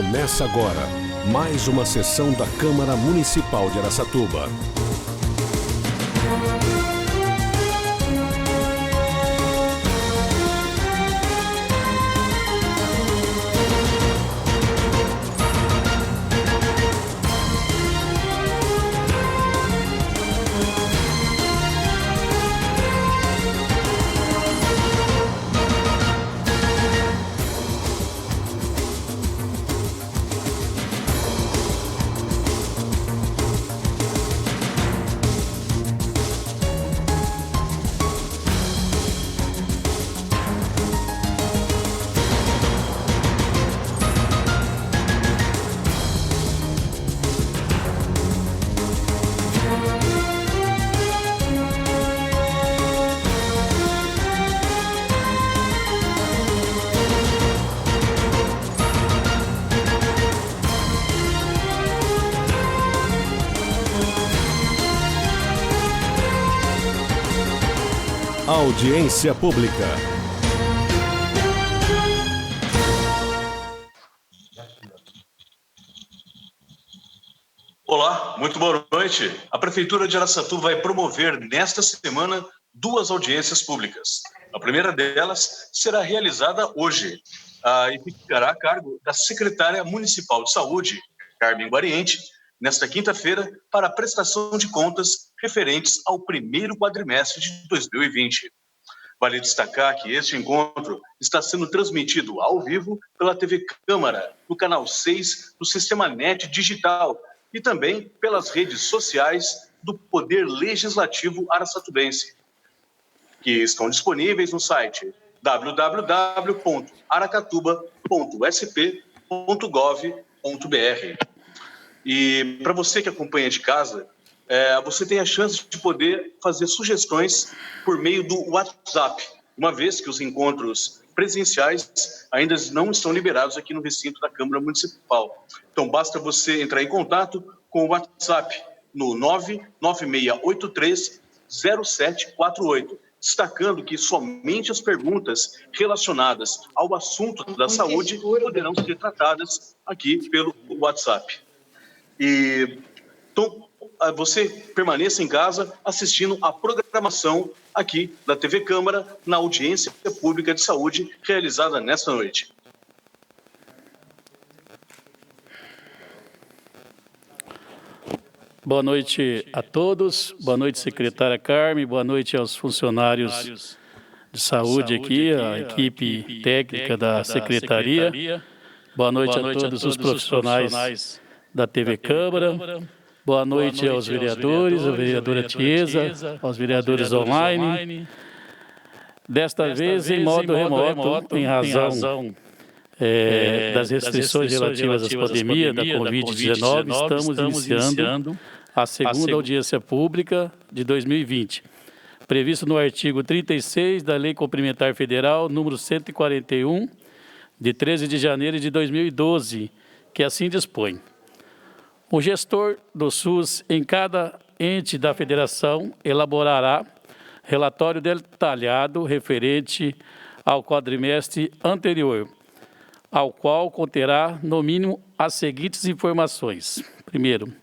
Começa agora mais uma sessão da Câmara Municipal de Araçatuba. Audiência pública. Olá, muito boa noite. A Prefeitura de Araçatuba vai promover nesta semana 2 audiências públicas. A primeira delas será realizada hoje e ficará a cargo da Secretária Municipal de Saúde, Carmen Guariente, nesta quinta-feira, para a prestação de contas referentes ao primeiro quadrimestre de 2020. Vale destacar que este encontro está sendo transmitido ao vivo pela TV Câmara, no canal 6 do Sistema NET Digital e também pelas redes sociais do Poder Legislativo Araçatubense, que estão disponíveis no site www.aracatuba.sp.gov.br. E para você que acompanha de casa, você tem a chance de poder fazer sugestões por meio do WhatsApp, uma vez que os encontros presenciais ainda não estão liberados aqui no recinto da Câmara Municipal. Então, basta você entrar em contato com o WhatsApp no 996830748, destacando que somente as perguntas relacionadas ao assunto da saúde poderão ser tratadas aqui pelo WhatsApp. Então, você permaneça em casa assistindo a programação aqui da TV Câmara na audiência pública de saúde realizada nesta noite. Boa noite a todos, boa noite, secretária Carmen, boa noite aos funcionários de saúde aqui, a equipe técnica da secretaria, boa noite a todos os profissionais da TV Câmara, boa noite aos vereadores, a vereadora Tiesa, aos vereadores online. Desta vez em modo remoto, em razão das restrições relativas à pandemia da Covid-19, estamos iniciando a segunda audiência pública de 2020, previsto no artigo 36 da Lei Complementar Federal, número 141, de 13 de janeiro de 2012, que assim dispõe. O gestor do SUS em cada ente da federação elaborará relatório detalhado referente ao quadrimestre anterior, ao qual conterá, no mínimo, as seguintes informações. Primeiro,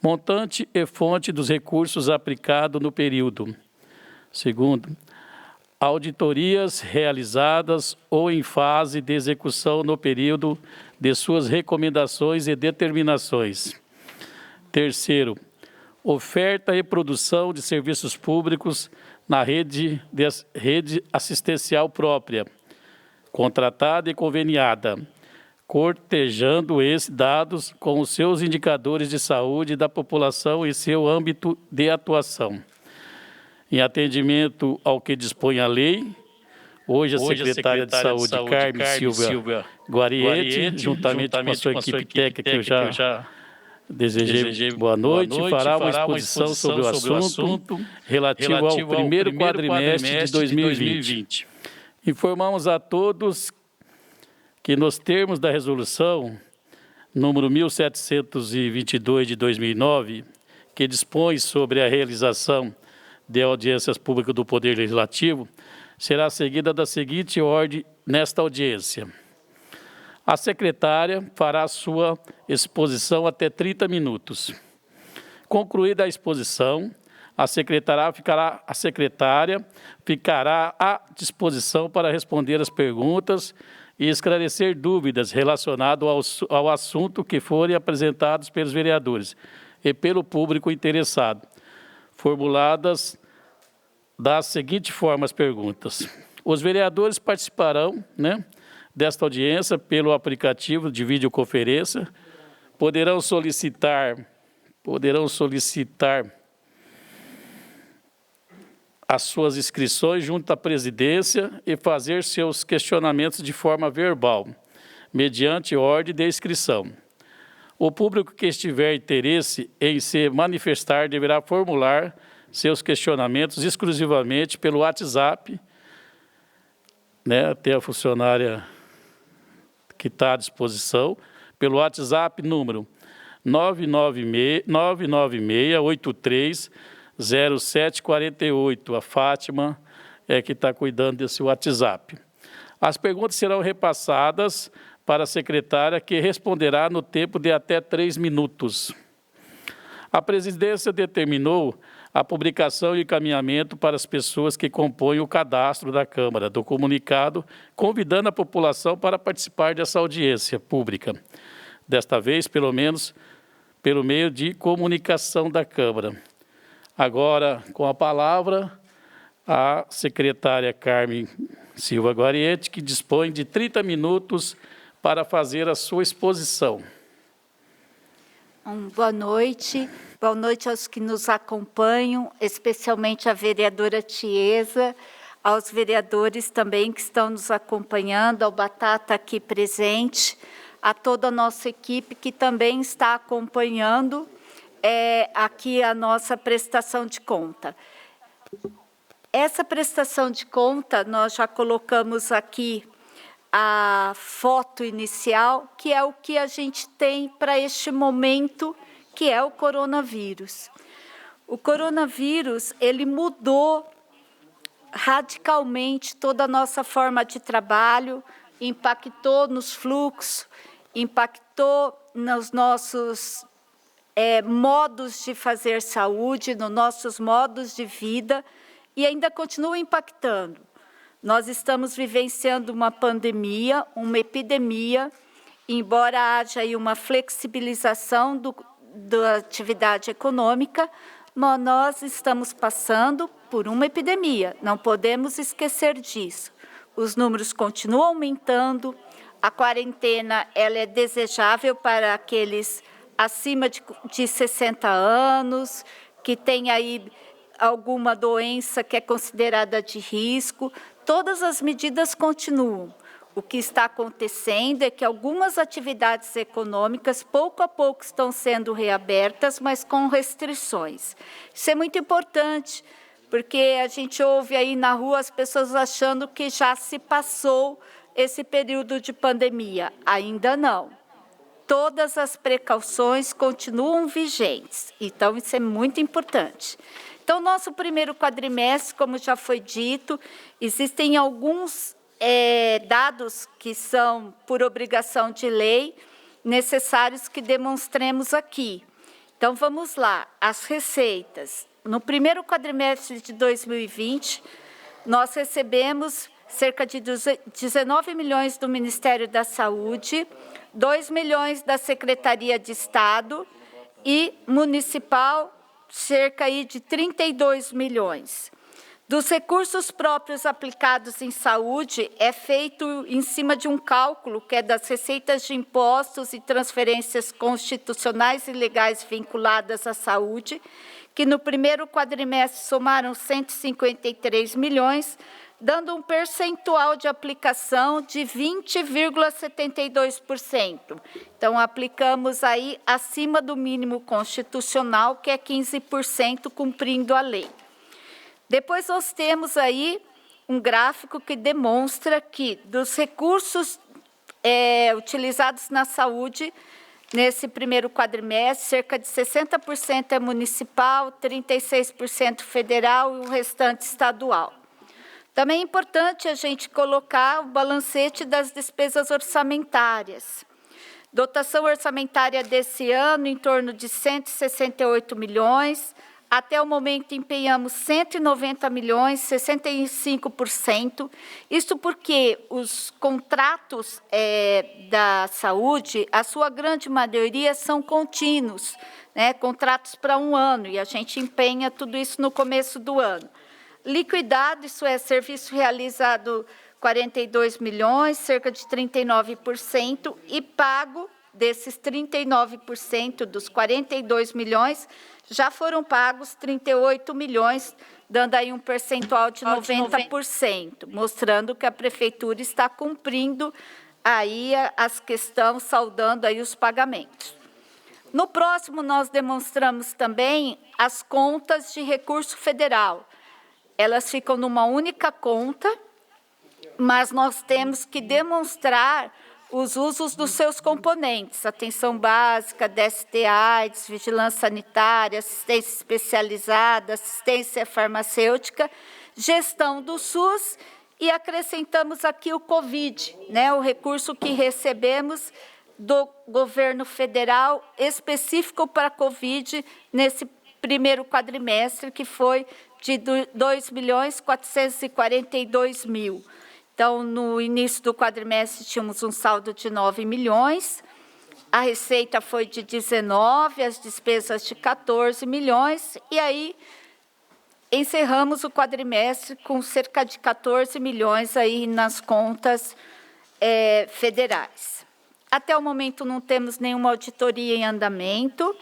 montante e fonte dos recursos aplicados no período. Segundo, auditorias realizadas ou em fase de execução no período de suas recomendações e determinações. Terceiro, oferta e produção de serviços públicos na rede assistencial própria, contratada e conveniada, cortejando esses dados com os seus indicadores de saúde da população e seu âmbito de atuação. Em atendimento ao que dispõe a lei, hoje a secretária de Saúde, Carmen Silva Guariete, juntamente com a sua equipe técnica, que eu já desejei boa noite, fará uma exposição sobre o assunto relativo ao primeiro quadrimestre de 2020. Informamos a todos que, nos termos da resolução número 1722 de 2009, que dispõe sobre a realização de audiências públicas do Poder Legislativo, será seguida da seguinte ordem nesta audiência. A secretária fará a sua exposição até 30 minutos. Concluída a exposição, a secretária ficará à disposição para responder as perguntas e esclarecer dúvidas relacionadas ao assunto que forem apresentados pelos vereadores e pelo público interessado, formuladas da seguinte forma as perguntas. Os vereadores participarão, desta audiência pelo aplicativo de videoconferência, poderão solicitar as suas inscrições junto à presidência e fazer seus questionamentos de forma verbal, mediante ordem de inscrição. O público que tiver interesse em se manifestar deverá formular seus questionamentos exclusivamente pelo WhatsApp, tem a funcionária que está à disposição, pelo WhatsApp número 996-830748. A Fátima é que está cuidando desse WhatsApp. As perguntas serão repassadas para a secretária, que responderá no tempo de até 3 minutos. A presidência determinou a publicação e encaminhamento para as pessoas que compõem o cadastro da Câmara do comunicado, convidando a população para participar dessa audiência pública. Desta vez, pelo menos, pelo meio de comunicação da Câmara. Agora, com a palavra, a secretária Carmen Silva Guariete, que dispõe de 30 minutos para fazer a sua exposição. Boa noite aos que nos acompanham, especialmente a vereadora Tiesa, aos vereadores também que estão nos acompanhando, ao Batata aqui presente, a toda a nossa equipe que também está acompanhando aqui a nossa prestação de conta. Essa prestação de conta, nós já colocamos aqui a foto inicial, que é o que a gente tem para este momento, que é o coronavírus. O coronavírus, ele mudou radicalmente toda a nossa forma de trabalho, impactou nos fluxos, impactou nos nossos modos de fazer saúde, nos nossos modos de vida, e ainda continua impactando. Nós estamos vivenciando uma pandemia, uma epidemia, embora haja aí uma flexibilização da atividade econômica, mas nós estamos passando por uma epidemia, não podemos esquecer disso. Os números continuam aumentando, a quarentena ela é desejável para aqueles acima de 60 anos, que tem aí alguma doença que é considerada de risco. Todas as medidas continuam. O que está acontecendo é que algumas atividades econômicas, pouco a pouco, estão sendo reabertas, mas com restrições. Isso é muito importante, porque a gente ouve aí na rua as pessoas achando que já se passou esse período de pandemia. Ainda não. Todas as precauções continuam vigentes, então isso é muito importante. Então, nosso primeiro quadrimestre, como já foi dito, existem alguns dados que são, por obrigação de lei, necessários que demonstremos aqui. Então, vamos lá. As receitas. No primeiro quadrimestre de 2020, nós recebemos cerca de 19 milhões do Ministério da Saúde, 2 milhões da Secretaria de Estado e municipal, cerca aí de 32 milhões. Dos recursos próprios aplicados em saúde, é feito em cima de um cálculo que é das receitas de impostos e transferências constitucionais e legais vinculadas à saúde, que no primeiro quadrimestre somaram 153 milhões, dando um percentual de aplicação de 20,72%. Então, aplicamos aí acima do mínimo constitucional, que é 15%, cumprindo a lei. Depois nós temos aí um gráfico que demonstra que dos recursos utilizados na saúde, nesse primeiro quadrimestre, cerca de 60% é municipal, 36% federal e o restante estadual. Também é importante a gente colocar o balancete das despesas orçamentárias. Dotação orçamentária desse ano em torno de 168 milhões. Até o momento empenhamos 190 milhões, 65%. Isso porque os contratos da saúde, a sua grande maioria são contínuos, né, contratos para um ano, e a gente empenha tudo isso no começo do ano. Liquidado, isso é, serviço realizado 42 milhões, cerca de 39%, e pago desses 39% dos 42 milhões, já foram pagos 38 milhões, dando aí um percentual de 90%, mostrando que a Prefeitura está cumprindo aí as questões, saldando aí os pagamentos. No próximo, nós demonstramos também as contas de recurso federal. Elas ficam numa única conta, mas nós temos que demonstrar os usos dos seus componentes: atenção básica, DST/AIDS, vigilância sanitária, assistência especializada, assistência farmacêutica, gestão do SUS, e acrescentamos aqui o Covid, né, o recurso que recebemos do governo federal específico para a Covid nesse primeiro quadrimestre, que foi de 2.442.000. Então, no início do quadrimestre, tínhamos um saldo de 9 milhões, a receita foi de 19, as despesas de 14 milhões, e aí encerramos o quadrimestre com cerca de 14 milhões aí nas contas federais. Até o momento, não temos nenhuma auditoria em andamento.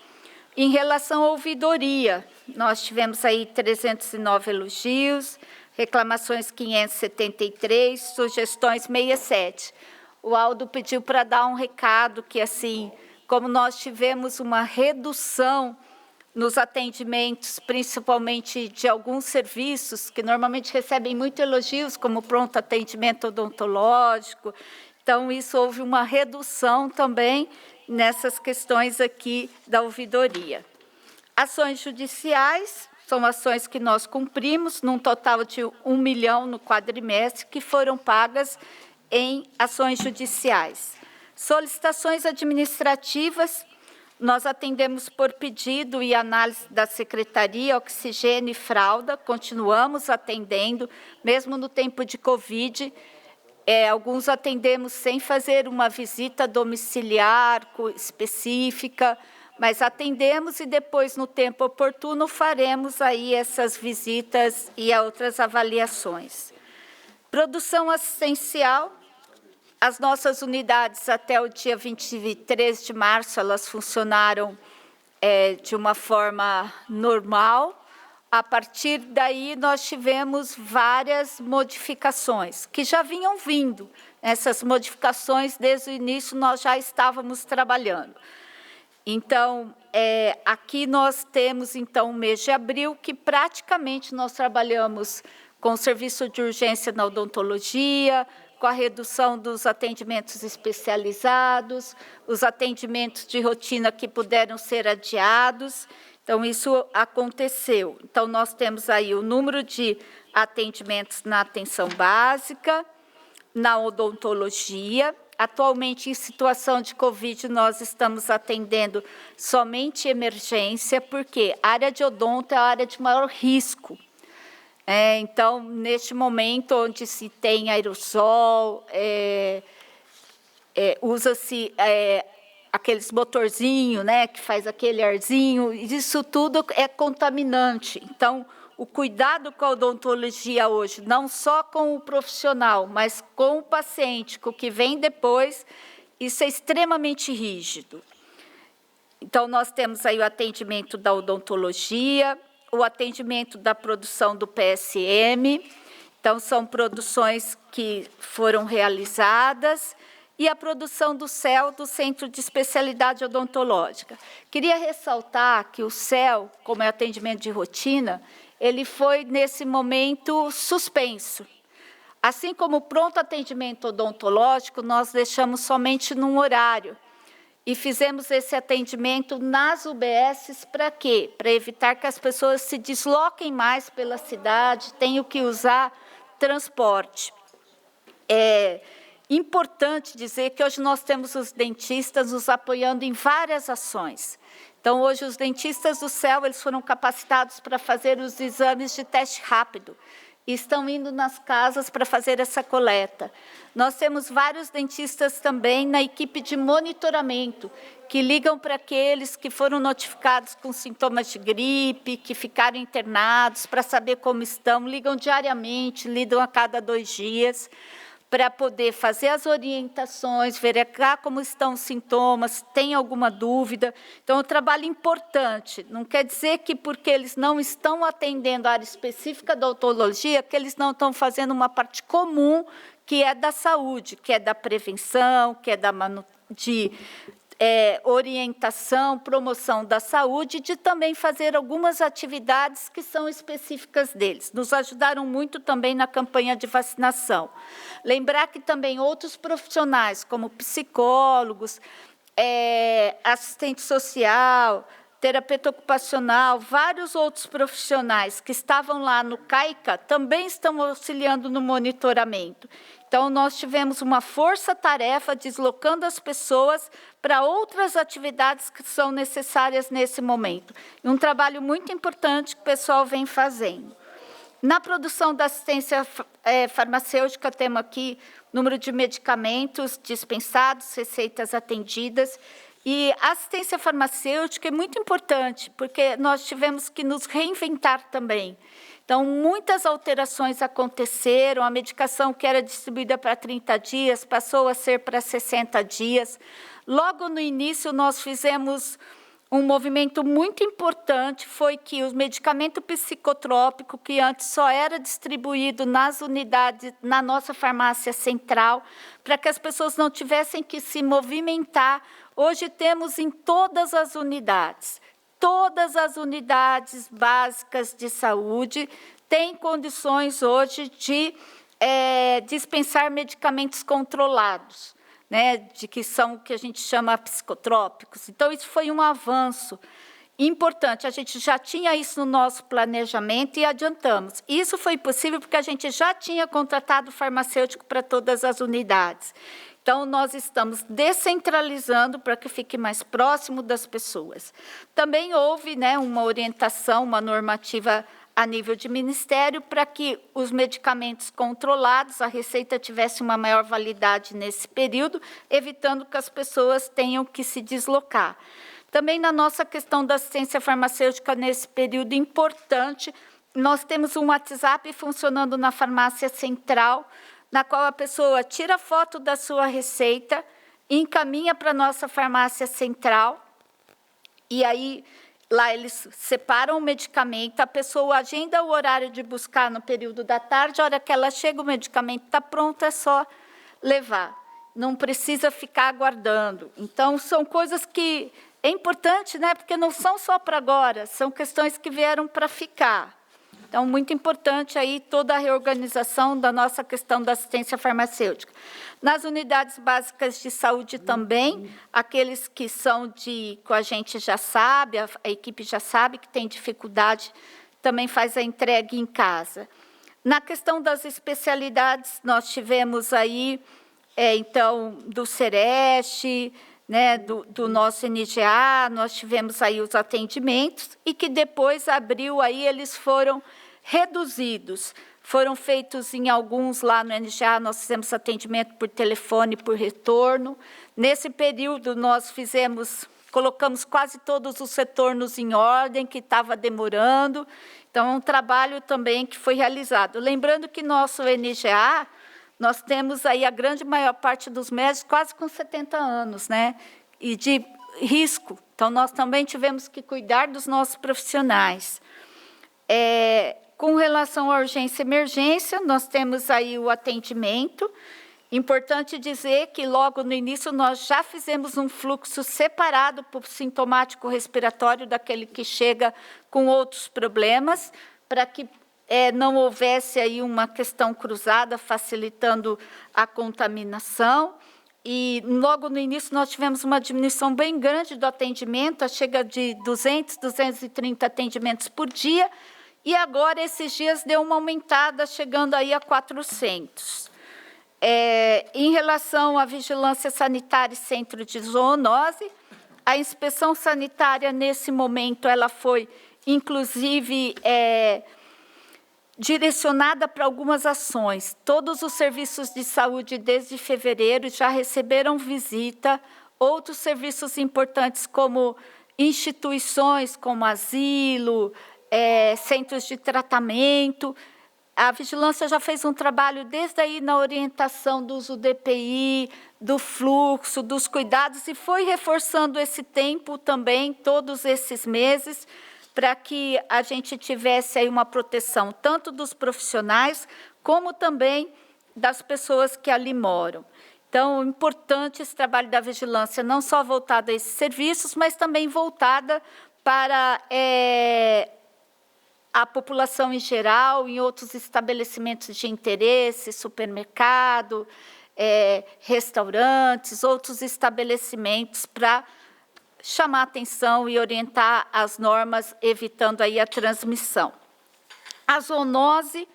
Em relação à ouvidoria, nós tivemos aí 309 elogios, reclamações 573, sugestões 67. O Aldo pediu para dar um recado que, assim, como nós tivemos uma redução nos atendimentos, principalmente de alguns serviços que normalmente recebem muito elogios, como pronto atendimento odontológico, então isso houve uma redução também nessas questões aqui da ouvidoria. Ações judiciais são ações que nós cumprimos, num total de 1 milhão no quadrimestre, que foram pagas em ações judiciais. Solicitações administrativas, nós atendemos por pedido e análise da Secretaria, oxigênio e fralda, continuamos atendendo, mesmo no tempo de Covid. Alguns atendemos sem fazer uma visita domiciliar específica, mas atendemos e depois, no tempo oportuno, faremos aí essas visitas e outras avaliações. Produção assistencial, as nossas unidades até o dia 23 de março, elas funcionaram de uma forma normal. A partir daí, nós tivemos várias modificações, que já vinham vindo. Essas modificações, desde o início, nós já estávamos trabalhando. Então, aqui nós temos, então, o mês de abril, que praticamente nós trabalhamos com o serviço de urgência na odontologia, com a redução dos atendimentos especializados, os atendimentos de rotina que puderam ser adiados. Então, isso aconteceu. Então, nós temos aí o número de atendimentos na atenção básica, na odontologia. Atualmente, em situação de Covid, nós estamos atendendo somente emergência, porque a área de odonto é a área de maior risco. Então, neste momento, onde se tem aerossol, usa-se aqueles motorzinhos, né, que faz aquele arzinho, isso tudo é contaminante. Então, o cuidado com a odontologia hoje, não só com o profissional, mas com o paciente, com o que vem depois, isso é extremamente rígido. Então, nós temos aí o atendimento da odontologia, o atendimento da produção do PSM, então, são produções que foram realizadas, e a produção do CEL, do Centro de Especialidade Odontológica. Queria ressaltar que o CEL, como é atendimento de rotina, ele foi, nesse momento, suspenso. Assim como o pronto atendimento odontológico, nós deixamos somente num horário. E fizemos esse atendimento nas UBSs para quê? Para evitar que as pessoas se desloquem mais pela cidade, tenham que usar transporte. É importante dizer que hoje nós temos os dentistas nos apoiando em várias ações. Então, hoje, os dentistas do CEL, eles foram capacitados para fazer os exames de teste rápido e estão indo nas casas para fazer essa coleta. Nós temos vários dentistas também na equipe de monitoramento, que ligam para aqueles que foram notificados com sintomas de gripe, que ficaram internados, para saber como estão, ligam diariamente, ligam a cada 2 dias, para poder fazer as orientações, verificar como estão os sintomas, tem alguma dúvida. Então, é um trabalho importante. Não quer dizer que porque eles não estão atendendo a área específica da odontologia, que eles não estão fazendo uma parte comum, que é da saúde, que é da prevenção, que é de orientação, promoção da saúde, de também fazer algumas atividades que são específicas deles. Nos ajudaram muito também na campanha de vacinação. Lembrar que também outros profissionais, como psicólogos, assistente social, terapeuta ocupacional, vários outros profissionais que estavam lá no CAICA também estão auxiliando no monitoramento. Então, nós tivemos uma força-tarefa deslocando as pessoas para outras atividades que são necessárias nesse momento. E um trabalho muito importante que o pessoal vem fazendo. Na produção da assistência farmacêutica, temos aqui número de medicamentos dispensados, receitas atendidas. E a assistência farmacêutica é muito importante, porque nós tivemos que nos reinventar também. Então, muitas alterações aconteceram, a medicação que era distribuída para 30 dias passou a ser para 60 dias. Logo no início, nós fizemos um movimento muito importante, foi que o medicamento psicotrópico, que antes só era distribuído nas unidades, na nossa farmácia central, para que as pessoas não tivessem que se movimentar, hoje temos em todas as unidades. Todas as unidades básicas de saúde têm condições hoje de dispensar medicamentos controlados, né, que são o que a gente chama psicotrópicos. Então, isso foi um avanço importante. A gente já tinha isso no nosso planejamento e adiantamos. Isso foi possível porque a gente já tinha contratado farmacêutico para todas as unidades. Então, nós estamos descentralizando para que fique mais próximo das pessoas. Também houve, né, uma orientação, uma normativa a nível de ministério para que os medicamentos controlados, a receita tivesse uma maior validade nesse período, evitando que as pessoas tenham que se deslocar. Também na nossa questão da assistência farmacêutica, nesse período importante, nós temos um WhatsApp funcionando na farmácia central, na qual a pessoa tira foto da sua receita, encaminha para a nossa farmácia central, e aí lá eles separam o medicamento, a pessoa agenda o horário de buscar no período da tarde, a hora que ela chega, o medicamento está pronto, é só levar. Não precisa ficar aguardando. Então, são coisas que é importante, né? Porque não são só para agora, são questões que vieram para ficar. Então, muito importante aí toda a reorganização da nossa questão da assistência farmacêutica. Nas unidades básicas de saúde também, aqueles que são que a gente já sabe, a equipe já sabe que tem dificuldade, também faz a entrega em casa. Na questão das especialidades, nós tivemos aí, então, do Sereste, né, do nosso NGA, nós tivemos aí os atendimentos e que depois abriu aí, eles foram reduzidos. Foram feitos em alguns lá no NGA, nós fizemos atendimento por telefone, por retorno. Nesse período, nós colocamos quase todos os retornos em ordem, que estava demorando. Então, é um trabalho também que foi realizado. Lembrando que nosso NGA, nós temos aí a grande maior parte dos médicos quase com 70 anos, né? E de risco. Então, nós também tivemos que cuidar dos nossos profissionais. Com relação à urgência e emergência, nós temos aí o atendimento. Importante dizer que logo no início nós já fizemos um fluxo separado para o sintomático respiratório daquele que chega com outros problemas, para que não houvesse aí uma questão cruzada, facilitando a contaminação. E logo no início nós tivemos uma diminuição bem grande do atendimento, chega de 200, 230 atendimentos por dia, e agora, esses dias, deu uma aumentada, chegando aí a 400. Em relação à vigilância sanitária e centro de zoonose, a inspeção sanitária, nesse momento, ela foi, inclusive, direcionada para algumas ações. Todos os serviços de saúde, desde fevereiro, já receberam visita. Outros serviços importantes, como instituições, como asilo, centros de tratamento. A vigilância já fez um trabalho desde aí na orientação do uso do EPI, do fluxo, dos cuidados, e foi reforçando esse tempo também, todos esses meses, para que a gente tivesse aí uma proteção tanto dos profissionais, como também das pessoas que ali moram. Então, importante esse trabalho da vigilância, não só voltado a esses serviços, mas também voltada para a população em geral, em outros estabelecimentos de interesse, supermercado, restaurantes, outros estabelecimentos, para chamar a atenção e orientar as normas, evitando aí a transmissão. A zoonose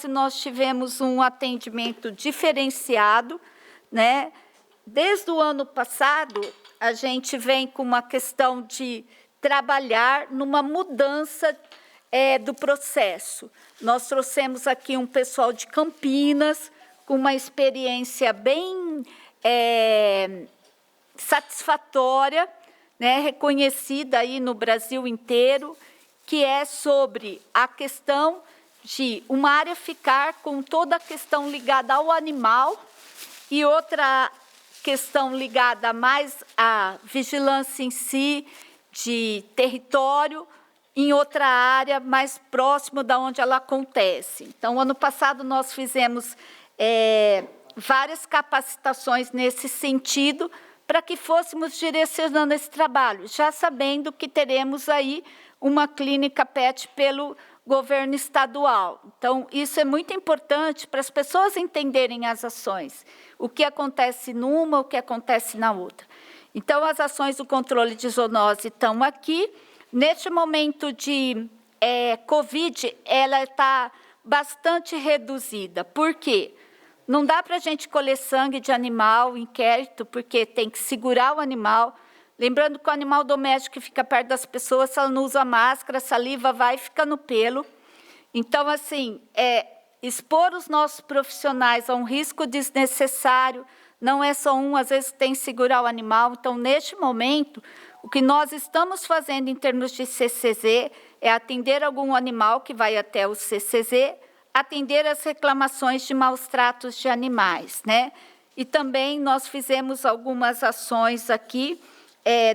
nós tivemos um atendimento diferenciado, né? Desde o ano passado, a gente vem com uma questão de trabalhar numa mudança do processo. Nós trouxemos aqui um pessoal de Campinas, com uma experiência bem satisfatória, né, reconhecida aí no Brasil inteiro, que é sobre a questão de uma área ficar com toda a questão ligada ao animal e outra questão ligada mais à vigilância em si, de território, em outra área mais próximo da onde ela acontece. Então, ano passado, nós fizemos várias capacitações nesse sentido, para que fôssemos direcionando esse trabalho, já sabendo que teremos aí uma clínica PET pelo governo estadual. Então, isso é muito importante para as pessoas entenderem as ações, o que acontece numa, o que acontece na outra. Então, as ações do controle de zoonose estão aqui. Neste momento de Covid, ela está bastante reduzida. Por quê? Não dá para a gente colher sangue de animal, inquérito, porque tem que segurar o animal. Lembrando que o animal doméstico que fica perto das pessoas, se ela não usa máscara, a saliva vai e fica no pelo. Então, assim, expor os nossos profissionais a um risco desnecessário, não é só às vezes tem que segurar o animal. Então, neste momento, o que nós estamos fazendo em termos de CCZ é atender algum animal que vai até o CCZ, atender as reclamações de maus tratos de animais, né? E também nós fizemos algumas ações aqui,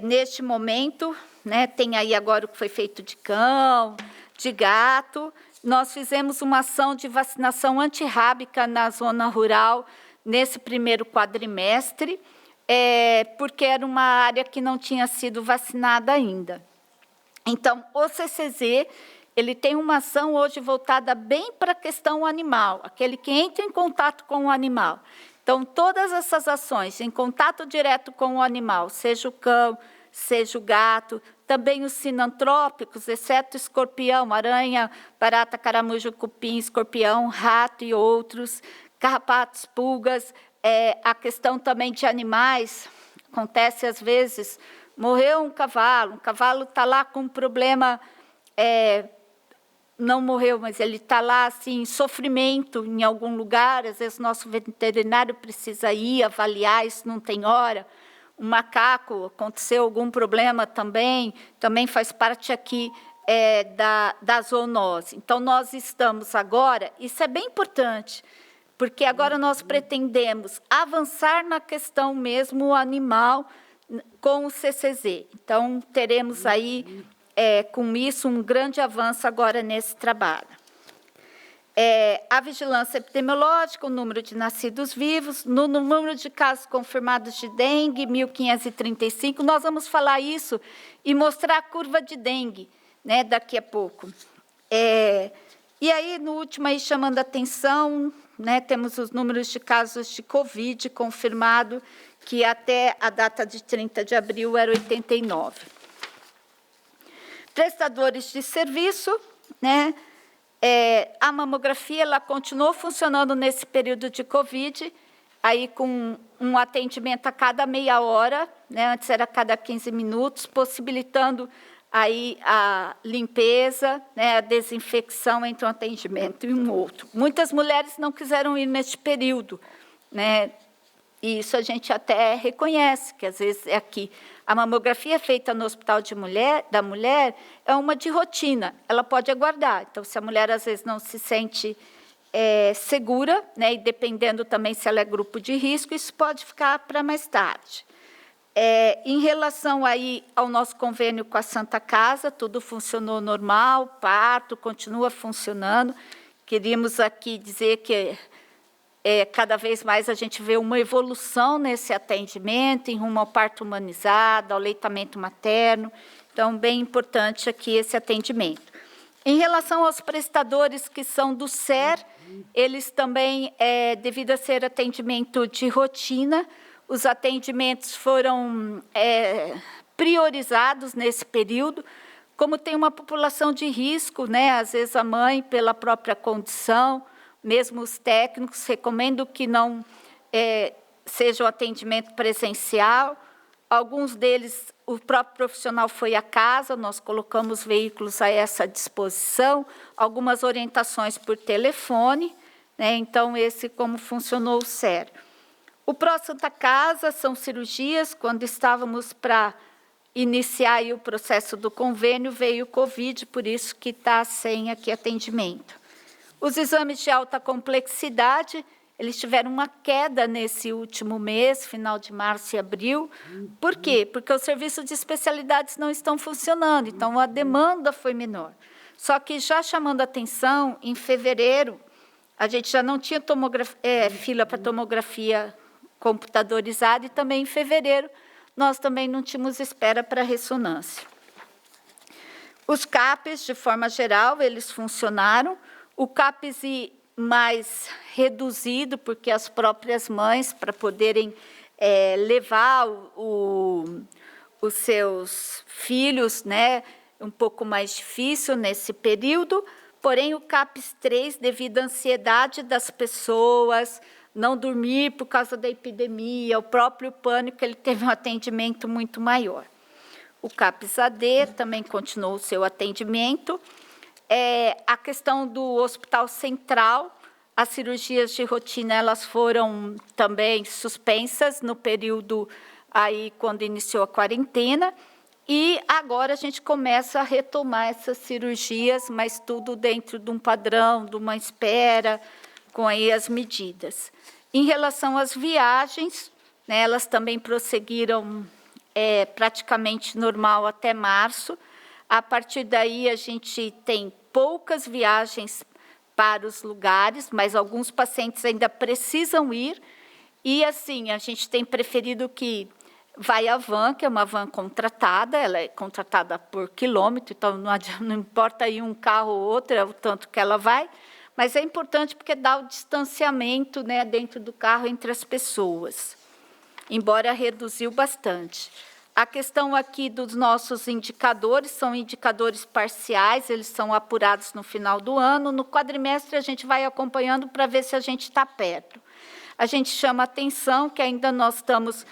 neste momento, né? Tem aí agora o que foi feito de cão, de gato. Nós fizemos uma ação de vacinação antirrábica na zona rural nesse primeiro quadrimestre, porque era uma área que não tinha sido vacinada ainda. Então, o CCZ, ele tem uma ação hoje voltada bem para a questão animal, aquele que entra em contato com o animal. Então, todas essas ações em contato direto com o animal, seja o cão, seja o gato, também os sinantrópicos, exceto escorpião, aranha, barata, caramujo, cupim, escorpião, rato e outros, carrapatos, pulgas, a questão também de animais, acontece às vezes, morreu um cavalo está lá com um problema, não morreu, mas ele está lá assim, em sofrimento em algum lugar, às vezes nosso veterinário precisa ir avaliar, isso não tem hora. Um macaco, aconteceu algum problema também faz parte aqui da zoonose. Então, nós estamos agora, isso é bem importante, porque agora nós pretendemos avançar na questão mesmo animal com o CCZ. Então, teremos aí, com isso, um grande avanço agora nesse trabalho. A vigilância epidemiológica, o número de nascidos vivos, no número de casos confirmados de dengue, 1.535, nós vamos falar isso e mostrar a curva de dengue, né, daqui a pouco. E aí, no último, aí, chamando a atenção, né, temos os números de casos de Covid confirmado, que até a data de 30 de abril era 89. Prestadores de serviço, né? A mamografia ela continuou funcionando nesse período de Covid, aí com um atendimento a cada meia hora, né? Antes era a cada 15 minutos, possibilitando aí a limpeza, né? A desinfecção entre um atendimento e um outro. Muitas mulheres não quiseram ir neste período, né? E isso a gente até reconhece, que às vezes é aqui. A mamografia feita no Hospital da Mulher é uma de rotina, ela pode aguardar. Então, se a mulher às vezes não se sente segura, né, e dependendo também se ela é grupo de risco, isso pode ficar para mais tarde. Em relação aí ao nosso convênio com a Santa Casa, tudo funcionou normal, parto continua funcionando. Queríamos aqui dizer que cada vez mais a gente vê uma evolução nesse atendimento, em rumo ao parto humanizado, ao aleitamento materno. Então, bem importante aqui esse atendimento. Em relação aos prestadores que são do SER, eles também, devido a ser atendimento de rotina, os atendimentos foram priorizados nesse período. Como tem uma população de risco, né, às vezes a mãe, pela própria condição, mesmo os técnicos recomendam que não seja o atendimento presencial. Alguns deles, o próprio profissional foi à casa, nós colocamos veículos a essa disposição, algumas orientações por telefone, né? Então, esse como funcionou o SER. O Pró-Santa Casa são cirurgias, quando estávamos para iniciar aí o processo do convênio, veio o Covid, por isso que está sem aqui atendimento. Os exames de alta complexidade, eles tiveram uma queda nesse último mês, final de março e abril. Por quê? Porque os serviços de especialidades não estão funcionando, então a demanda foi menor. Só que, já chamando a atenção, em fevereiro, a gente já não tinha fila para tomografia computadorizada, e também em fevereiro nós também não tínhamos espera para ressonância. Os CAPs, de forma geral, eles funcionaram. O CAPES mais reduzido, porque as próprias mães, para poderem levar os seus filhos, né, um pouco mais difícil nesse período, porém o CAPES 3, devido à ansiedade das pessoas, não dormir por causa da epidemia, o próprio pânico, ele teve um atendimento muito maior. O CAPES AD também continuou o seu atendimento. A questão do Hospital Central, as cirurgias de rotina, elas foram também suspensas no período aí quando iniciou a quarentena, e agora a gente começa a retomar essas cirurgias, mas tudo dentro de um padrão, de uma espera, com aí as medidas. Em relação às viagens, né, elas também prosseguiram praticamente normal até março. A partir daí, a gente tem poucas viagens para os lugares, mas alguns pacientes ainda precisam ir. E, assim, a gente tem preferido que vai a van, que é uma van contratada, ela é contratada por quilômetro, então não importa aí um carro ou outro, é o tanto que ela vai, mas é importante porque dá o distanciamento, né, dentro do carro entre as pessoas, embora reduziu bastante. A questão aqui dos nossos indicadores, são indicadores parciais, eles são apurados no final do ano. No quadrimestre, a gente vai acompanhando para ver se a gente está perto. A gente chama atenção que ainda nós estamos...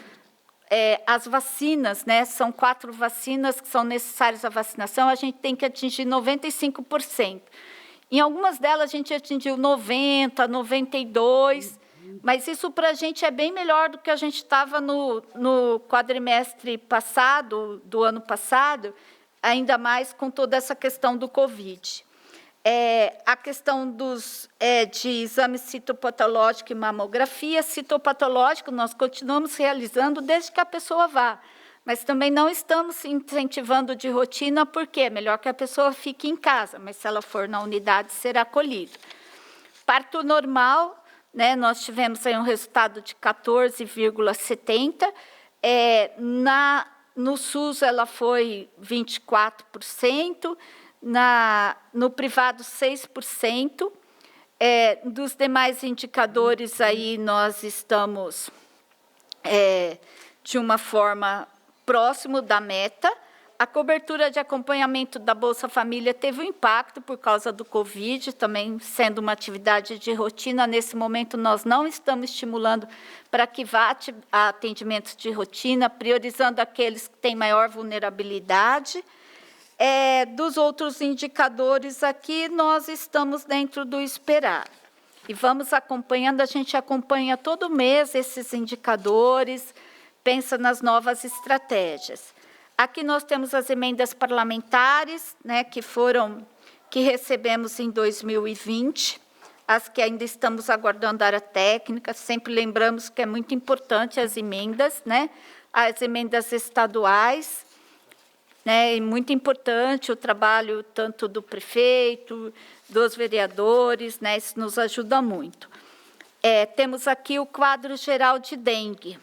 as vacinas, né, são 4 vacinas que são necessárias à vacinação, a gente tem que atingir 95%. Em algumas delas, a gente atingiu 90%, 92%, mas isso para a gente é bem melhor do que a gente estava no quadrimestre passado, do ano passado, ainda mais com toda essa questão do Covid. A questão de exame citopatológico e mamografia. Citopatológico, nós continuamos realizando desde que a pessoa vá, mas também não estamos incentivando de rotina, porque é melhor que a pessoa fique em casa, mas se ela for na unidade, será acolhida. Parto normal, né, nós tivemos aí um resultado de 14,70%, no SUS ela foi 24%, no privado 6%, dos demais indicadores aí nós estamos de uma forma próximo da meta, A cobertura de acompanhamento da Bolsa Família teve um impacto por causa do Covid, também sendo uma atividade de rotina. Nesse momento, nós não estamos estimulando para que vá a atendimentos de rotina, priorizando aqueles que têm maior vulnerabilidade. Dos outros indicadores aqui, nós estamos dentro do esperado. E vamos acompanhando, a gente acompanha todo mês esses indicadores, pensa nas novas estratégias. Aqui nós temos as emendas parlamentares, né, que recebemos em 2020, as que ainda estamos aguardando a área técnica. Sempre lembramos que é muito importante as emendas, né, as emendas estaduais, né, e muito importante o trabalho tanto do prefeito, dos vereadores, né, isso nos ajuda muito. Temos aqui o quadro geral de dengue.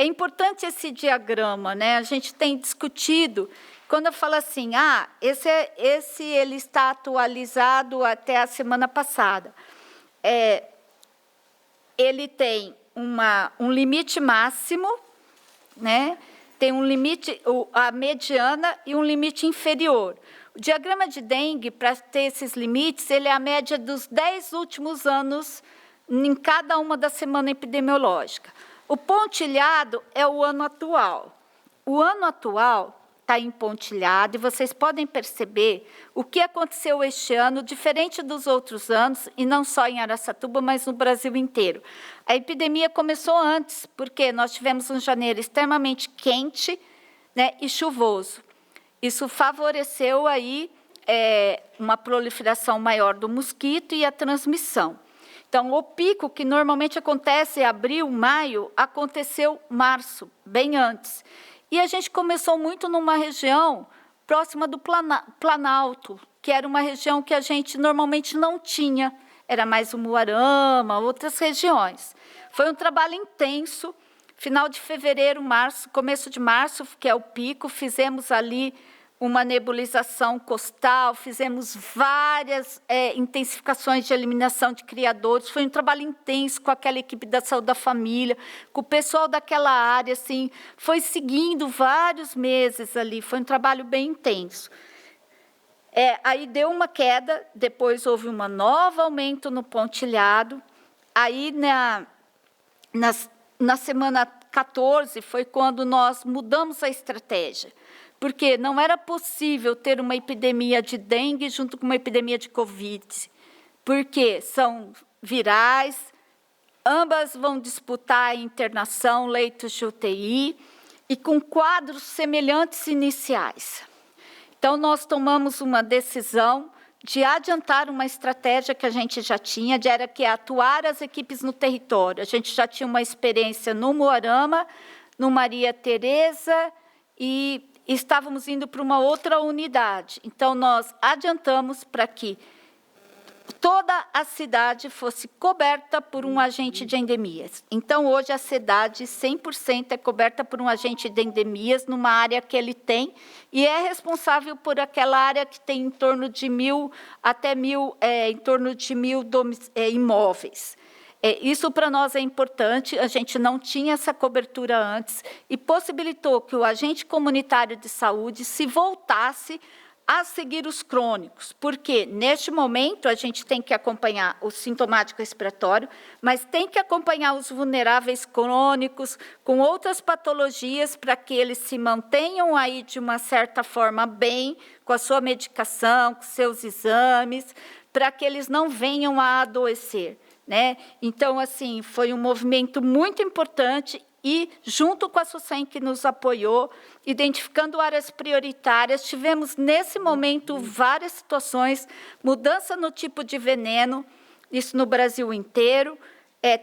É importante esse diagrama, né? A gente tem discutido, quando eu falo assim, esse ele está atualizado até a semana passada. Ele tem um limite máximo, né? Tem um limite, a mediana e um limite inferior. O diagrama de dengue, para ter esses limites, ele é a média dos 10 últimos anos em cada uma da semana epidemiológica. O pontilhado é o ano atual. O ano atual está em pontilhado e vocês podem perceber o que aconteceu este ano, diferente dos outros anos, e não só em Araçatuba, mas no Brasil inteiro. A epidemia começou antes, porque nós tivemos um janeiro extremamente quente, né, e chuvoso. Isso favoreceu aí, uma proliferação maior do mosquito e a transmissão. Então, o pico, que normalmente acontece em abril, maio, aconteceu em março, bem antes. E a gente começou muito numa região próxima do Planalto, que era uma região que a gente normalmente não tinha. Era mais o Muarama, outras regiões. Foi um trabalho intenso. Final de fevereiro, março, começo de março, que é o pico, fizemos ali uma nebulização costal, fizemos várias intensificações de eliminação de criadores. Foi um trabalho intenso com aquela equipe da saúde da família, com o pessoal daquela área, assim, foi seguindo vários meses ali, foi um trabalho bem intenso. Aí deu uma queda, depois houve um novo aumento no pontilhado. Aí, na semana 14, foi quando nós mudamos a estratégia, porque não era possível ter uma epidemia de dengue junto com uma epidemia de Covid, porque são virais, ambas vão disputar a internação, leitos de UTI, e com quadros semelhantes iniciais. Então, nós tomamos uma decisão de adiantar uma estratégia que a gente já tinha, era que atuar as equipes no território. A gente já tinha uma experiência no Moarama, no Maria Tereza, e estávamos indo para uma outra unidade. Então, nós adiantamos para que toda a cidade fosse coberta por um agente de endemias. Então, hoje, a cidade 100% é coberta por um agente de endemias numa área que ele tem e é responsável por aquela área que tem em torno de 1.000 até 1.000 imóveis. Isso para nós é importante, a gente não tinha essa cobertura antes e possibilitou que o agente comunitário de saúde se voltasse a seguir os crônicos, porque neste momento a gente tem que acompanhar o sintomático respiratório, mas tem que acompanhar os vulneráveis crônicos com outras patologias para que eles se mantenham aí de uma certa forma bem, com a sua medicação, com seus exames, para que eles não venham a adoecer, né? Então, assim, foi um movimento muito importante e, junto com a SUSEM que nos apoiou, identificando áreas prioritárias, tivemos, nesse momento, várias situações, mudança no tipo de veneno, isso no Brasil inteiro,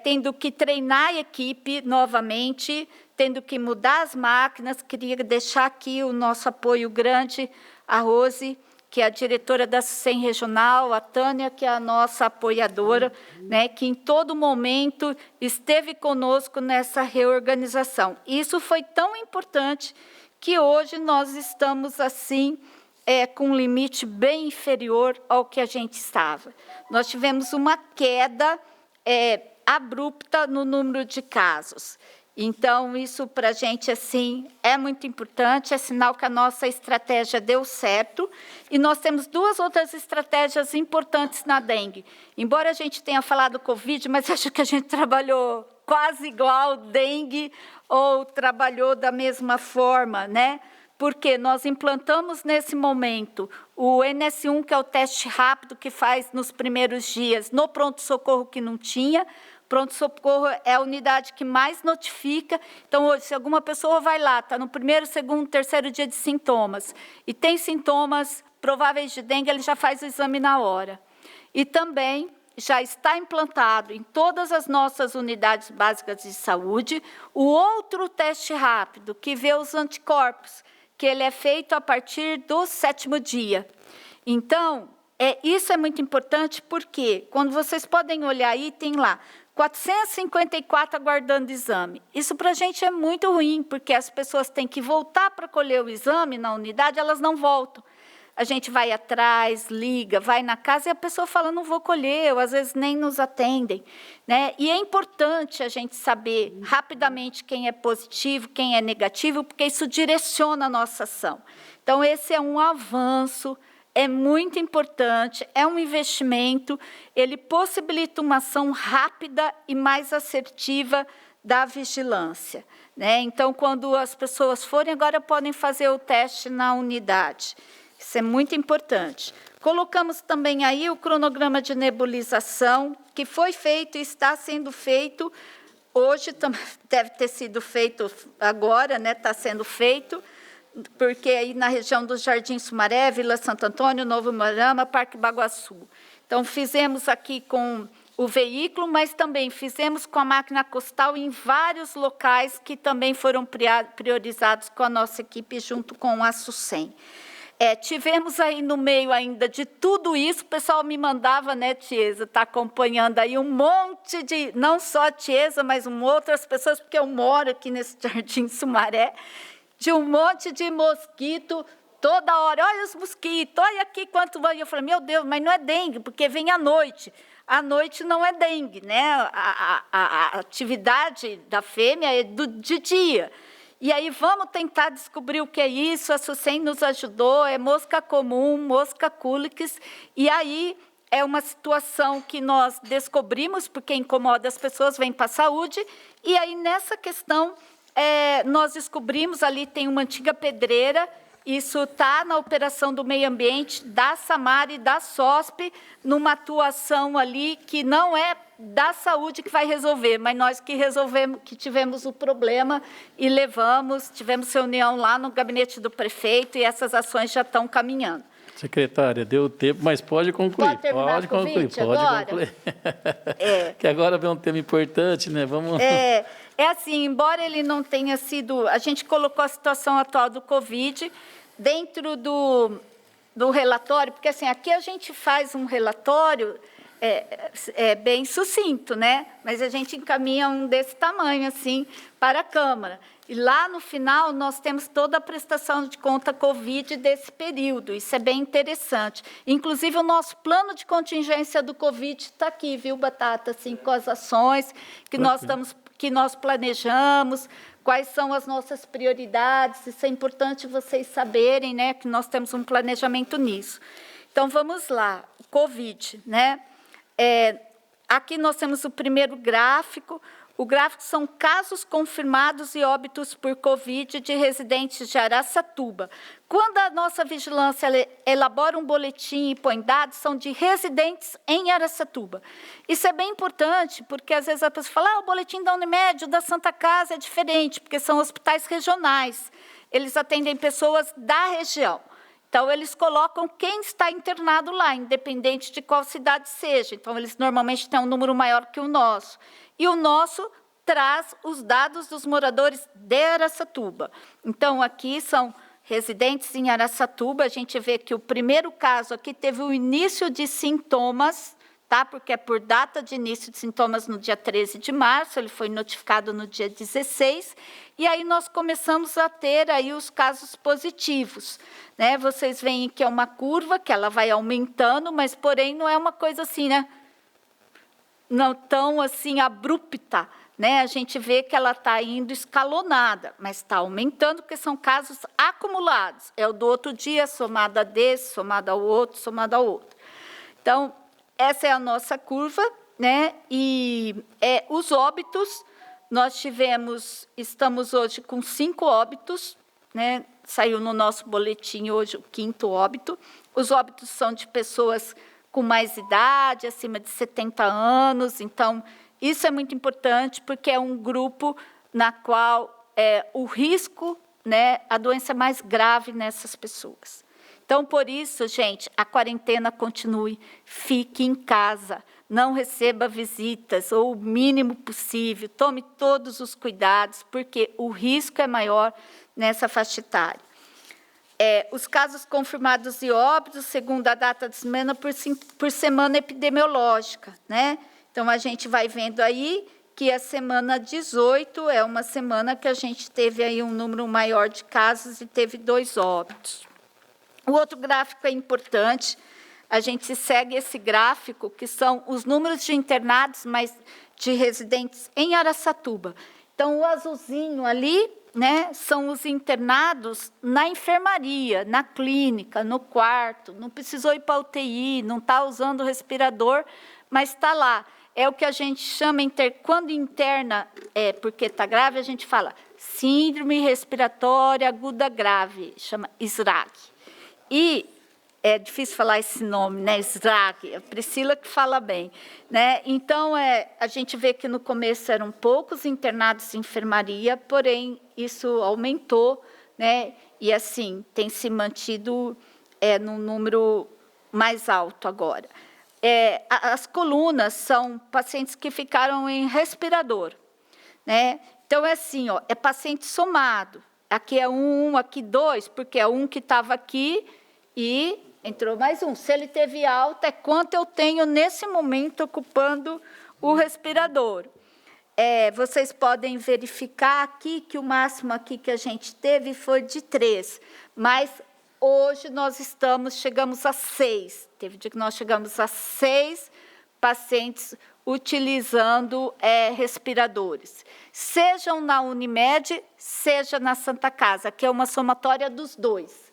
tendo que treinar a equipe novamente, tendo que mudar as máquinas. Queria deixar aqui o nosso apoio grande à Rose, que é a diretora da SUSEM Regional, a Tânia, que é a nossa apoiadora, né, que em todo momento esteve conosco nessa reorganização. Isso foi tão importante que hoje nós estamos, assim, com um limite bem inferior ao que a gente estava. Nós tivemos uma queda abrupta no número de casos. Então, isso para a gente, assim, é muito importante, é sinal que a nossa estratégia deu certo. E nós temos 2 outras estratégias importantes na dengue. Embora a gente tenha falado Covid, mas acho que a gente trabalhou quase igual dengue ou trabalhou da mesma forma, né? Porque nós implantamos nesse momento o NS1, que é o teste rápido que faz nos primeiros dias, no pronto-socorro que não tinha. Pronto-socorro é a unidade que mais notifica. Então, hoje, se alguma pessoa vai lá, está no primeiro, segundo, terceiro dia de sintomas, e tem sintomas prováveis de dengue, ele já faz o exame na hora. E também já está implantado em todas as nossas unidades básicas de saúde o outro teste rápido, que vê os anticorpos, que ele é feito a partir do 7º dia. Então, isso é muito importante, porque quando vocês podem olhar aí, tem lá 454 aguardando exame. Isso para a gente é muito ruim, porque as pessoas têm que voltar para colher o exame na unidade, elas não voltam. A gente vai atrás, liga, vai na casa e a pessoa fala, não vou colher, ou às vezes nem nos atendem, né? E é importante a gente saber rapidamente quem é positivo, quem é negativo, porque isso direciona a nossa ação. Então, esse é um avanço, é muito importante, é um investimento, ele possibilita uma ação rápida e mais assertiva da vigilância, né? Então, quando as pessoas forem, agora podem fazer o teste na unidade. Isso é muito importante. Colocamos também aí o cronograma de nebulização, que foi feito e está sendo feito. Hoje deve ter sido feito agora, né? Está sendo feito, porque aí na região do Jardim Sumaré, Vila Santo Antônio, Novo Marama, Parque Baguaçu. Então, fizemos aqui com o veículo, mas também fizemos com a máquina costal em vários locais que também foram priorizados com a nossa equipe, junto com a SUSEM. Tivemos aí no meio ainda de tudo isso, o pessoal me mandava, né, Tiesa, está acompanhando aí um monte de, não só a Tiesa, mas outras pessoas, porque eu moro aqui nesse Jardim Sumaré, de um monte de mosquito, toda hora, olha os mosquitos, olha aqui quanto vai. Eu falei, meu Deus, mas não é dengue, porque vem à noite. À noite não é dengue, né? A atividade da fêmea é de dia. E aí vamos tentar descobrir o que é isso, a SUSEM nos ajudou, é mosca comum, mosca culex, e aí é uma situação que nós descobrimos, porque incomoda as pessoas, vem para a saúde, e aí nessa questão nós descobrimos, ali tem uma antiga pedreira, isso está na operação do meio ambiente, da SAMAR e da SOSP, numa atuação ali que não é da saúde que vai resolver, mas nós que resolvemos, que tivemos o problema e levamos, tivemos reunião lá no gabinete do prefeito e essas ações já estão caminhando. Secretária, deu tempo, mas pode concluir. Pode terminar com o Covid pode concluir. Que agora vem um tema importante, né? Vamos... É assim, embora ele não tenha sido... A gente colocou a situação atual do Covid dentro do relatório, porque assim, aqui a gente faz um relatório bem sucinto, né? Mas a gente encaminha um desse tamanho, assim, para a Câmara. E lá no final nós temos toda a prestação de conta Covid desse período. Isso é bem interessante. Inclusive, o nosso plano de contingência do Covid está aqui, viu, Batata? Assim, com as ações que nós planejamos, quais são as nossas prioridades. Isso é importante vocês saberem, né? Que nós temos um planejamento nisso. Então, vamos lá. Covid, né? Aqui nós temos o primeiro gráfico. O gráfico são casos confirmados e óbitos por Covid de residentes de Araçatuba. Quando a nossa vigilância elabora um boletim e põe dados, são de residentes em Araçatuba. Isso é bem importante, porque às vezes a pessoa fala, o boletim da Unimed, da Santa Casa é diferente, porque são hospitais regionais. Eles atendem pessoas da região. Então, eles colocam quem está internado lá, independente de qual cidade seja. Então, eles normalmente têm um número maior que o nosso. E o nosso traz os dados dos moradores de Araçatuba. Então, aqui são residentes em Araçatuba. A gente vê que o primeiro caso aqui teve o início de sintomas, tá? Porque é por data de início de sintomas no dia 13 de março, ele foi notificado no dia 16, e aí nós começamos a ter aí os casos positivos, né? Vocês veem que é uma curva, que ela vai aumentando, mas, porém, não é uma coisa assim, né? tão assim abrupta, né? A gente vê que ela está indo escalonada, mas está aumentando porque são casos acumulados. É o do outro dia, somado a desse, somado ao outro, somado ao outro. Então, essa é a nossa curva, né? E os óbitos, nós estamos hoje com 5 óbitos, né? Saiu no nosso boletim hoje o 5º óbito. Os óbitos são de pessoas com mais idade, acima de 70 anos, então, isso é muito importante, porque é um grupo na qual o risco, né, a doença é mais grave nessas pessoas. Então, por isso, gente, a quarentena continue, fique em casa, não receba visitas, ou o mínimo possível, tome todos os cuidados, porque o risco é maior nessa faixa etária. Os casos confirmados de óbitos, segundo a data de semana, por semana epidemiológica, né? Então, a gente vai vendo aí que a semana 18 é uma semana que a gente teve aí um número maior de casos e teve 2 óbitos. O outro gráfico é importante, a gente segue esse gráfico, que são os números de internados, mas de residentes em Araçatuba. Então, o azulzinho ali, né, são os internados na enfermaria, na clínica, no quarto, não precisou ir para a UTI, não está usando o respirador, mas está lá. É o que a gente chama, quando interna, porque está grave, a gente fala síndrome respiratória aguda grave, chama SRAG. E é difícil falar esse nome, né, SRAG, a Priscila que fala bem, né? Então, a gente vê que no começo eram poucos internados em enfermaria, porém, isso aumentou, né? E, assim, tem se mantido num número mais alto agora. As colunas são pacientes que ficaram em respirador, né? Então, é assim, ó, é paciente somado. Aqui é 1, aqui 2, porque é um que estava aqui e entrou mais um. Se ele teve alta, é quanto eu tenho nesse momento ocupando o respirador. Vocês podem verificar aqui que o máximo aqui que a gente teve foi de 3, mas hoje nós chegamos a 6. Teve dia que nós chegamos a 6 pacientes utilizando respiradores, sejam na Unimed, seja na Santa Casa, que é uma somatória dos 2,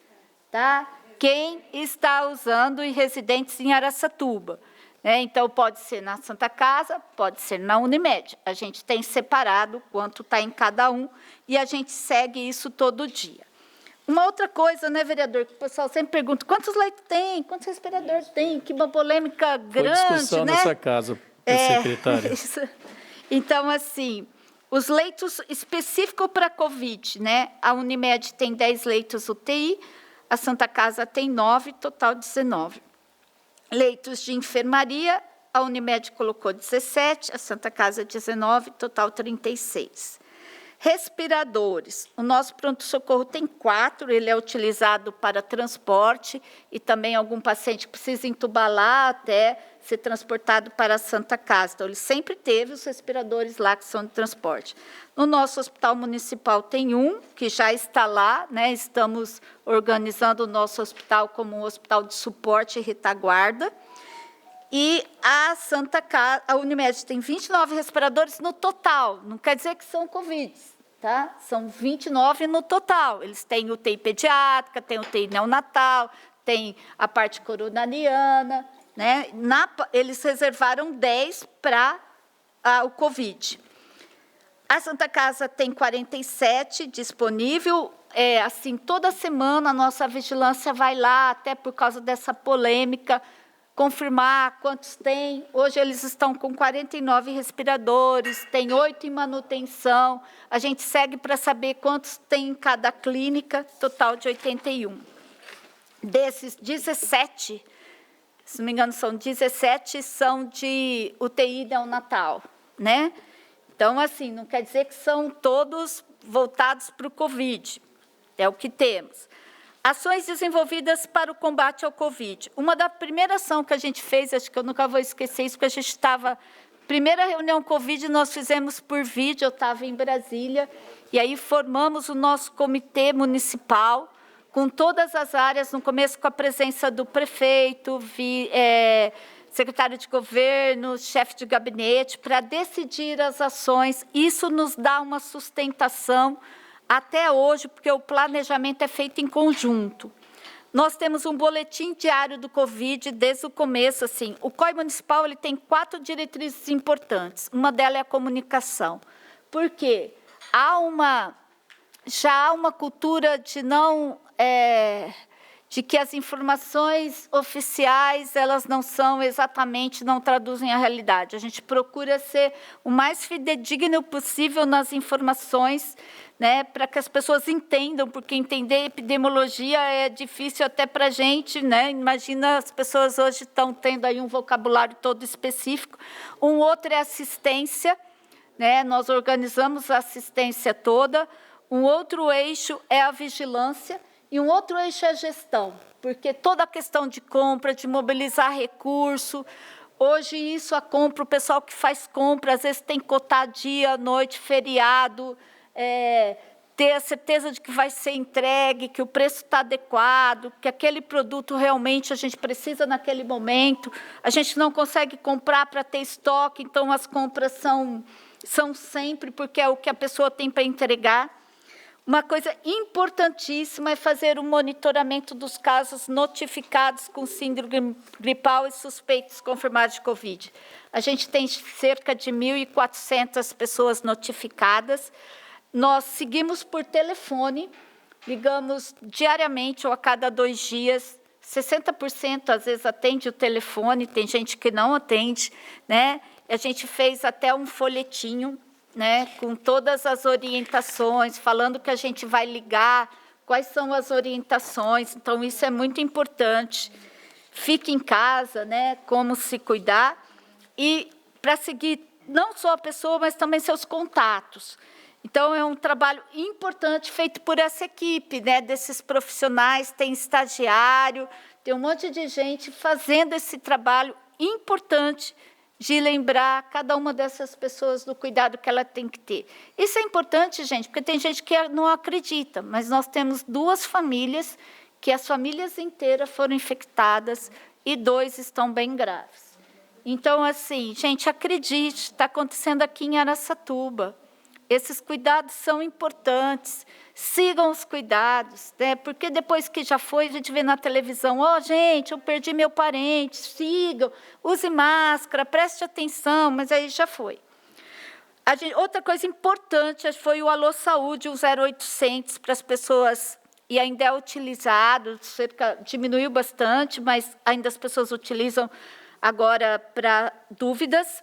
tá? Quem está usando e residentes em Araçatuba, né? Então, pode ser na Santa Casa, pode ser na Unimed. A gente tem separado quanto está em cada um e a gente segue isso todo dia. Uma outra coisa, né, vereador, que o pessoal sempre pergunta, quantos leitos tem, quantos respiradores tem, que uma polêmica grande, foi discussão né? nessa casa, secretária. Então, assim, os leitos específicos para Covid, né? A Unimed tem 10 leitos UTI, a Santa Casa tem 9, total 19. Leitos de enfermaria, a Unimed colocou 17, a Santa Casa 19, total 36. Respiradores. O nosso pronto-socorro tem 4, ele é utilizado para transporte e também algum paciente precisa entubar lá até ser transportado para a Santa Casa. Então, ele sempre teve os respiradores lá que são de transporte. No nosso hospital municipal tem um, que já está lá, né? Estamos organizando o nosso hospital como um hospital de suporte e retaguarda. E a Santa Casa, a Unimed tem 29 respiradores no total, não quer dizer que são Covid, tá? São 29 no total. Eles têm UTI pediátrica, tem UTI neonatal, tem a parte coronariana, né? Eles reservaram 10 para o Covid. A Santa Casa tem 47 disponível. Assim, toda semana a nossa vigilância vai lá, até por causa dessa polêmica, confirmar quantos tem. Hoje eles estão com 49 respiradores, tem 8 em manutenção. A gente segue para saber quantos tem em cada clínica, total de 81. Desses 17, se não me engano, são 17 são de UTI neonatal, né? Então, assim, não quer dizer que são todos voltados para o Covid, é o que temos. Ações desenvolvidas para o combate ao Covid. Uma da primeira ação que a gente fez, acho que eu nunca vou esquecer isso, porque a gente estava... Primeira reunião Covid nós fizemos por vídeo, eu estava em Brasília, e aí formamos o nosso comitê municipal, com todas as áreas, no começo com a presença do prefeito, secretário de governo, chefe de gabinete, para decidir as ações. Isso nos dá uma sustentação até hoje, porque o planejamento é feito em conjunto. Nós temos um boletim diário do Covid desde o começo. Assim, o COI municipal ele tem 4 diretrizes importantes. Uma delas é a comunicação. Por quê? Já há uma cultura de de que as informações oficiais elas não são exatamente, não traduzem a realidade. A gente procura ser o mais fidedigno possível nas informações, né, para que as pessoas entendam, porque entender epidemiologia é difícil até para a gente, né? Imagina, as pessoas hoje estão tendo aí um vocabulário todo específico. Um outro é assistência, né? Nós organizamos a assistência toda. Um outro eixo é a vigilância. E um outro eixo é a gestão, porque toda a questão de compra, de mobilizar recurso, hoje isso, a compra, o pessoal que faz compra, às vezes tem que cotar dia, noite, feriado, ter a certeza de que vai ser entregue, que o preço está adequado, que aquele produto realmente a gente precisa naquele momento, a gente não consegue comprar para ter estoque, então as compras são sempre, porque é o que a pessoa tem para entregar. Uma coisa importantíssima é fazer o monitoramento dos casos notificados com síndrome gripal e suspeitos confirmados de Covid. A gente tem cerca de 1.400 pessoas notificadas. Nós seguimos por telefone, ligamos diariamente ou a cada 2 dias. 60% às vezes atende o telefone, tem gente que não atende, né? A gente fez até um folhetinho, né, com todas as orientações, falando que a gente vai ligar, quais são as orientações. Então, isso é muito importante. Fique em casa, né, como se cuidar, e para seguir não só a pessoa, mas também seus contatos. Então, é um trabalho importante feito por essa equipe, né, desses profissionais, tem estagiário, tem um monte de gente fazendo esse trabalho importante de lembrar cada uma dessas pessoas do cuidado que ela tem que ter. Isso é importante, gente, porque tem gente que não acredita, mas nós temos 2 famílias que as famílias inteiras foram infectadas e 2 estão bem graves. Então, assim, gente, acredite, está acontecendo aqui em Araçatuba. Esses cuidados são importantes. Sigam os cuidados, né? Porque depois que já foi, a gente vê na televisão, gente, eu perdi meu parente, sigam, use máscara, preste atenção, mas aí já foi. Outra coisa importante foi o Alô Saúde, o 0800, para as pessoas, e ainda é utilizado, diminuiu bastante, mas ainda as pessoas utilizam agora para dúvidas.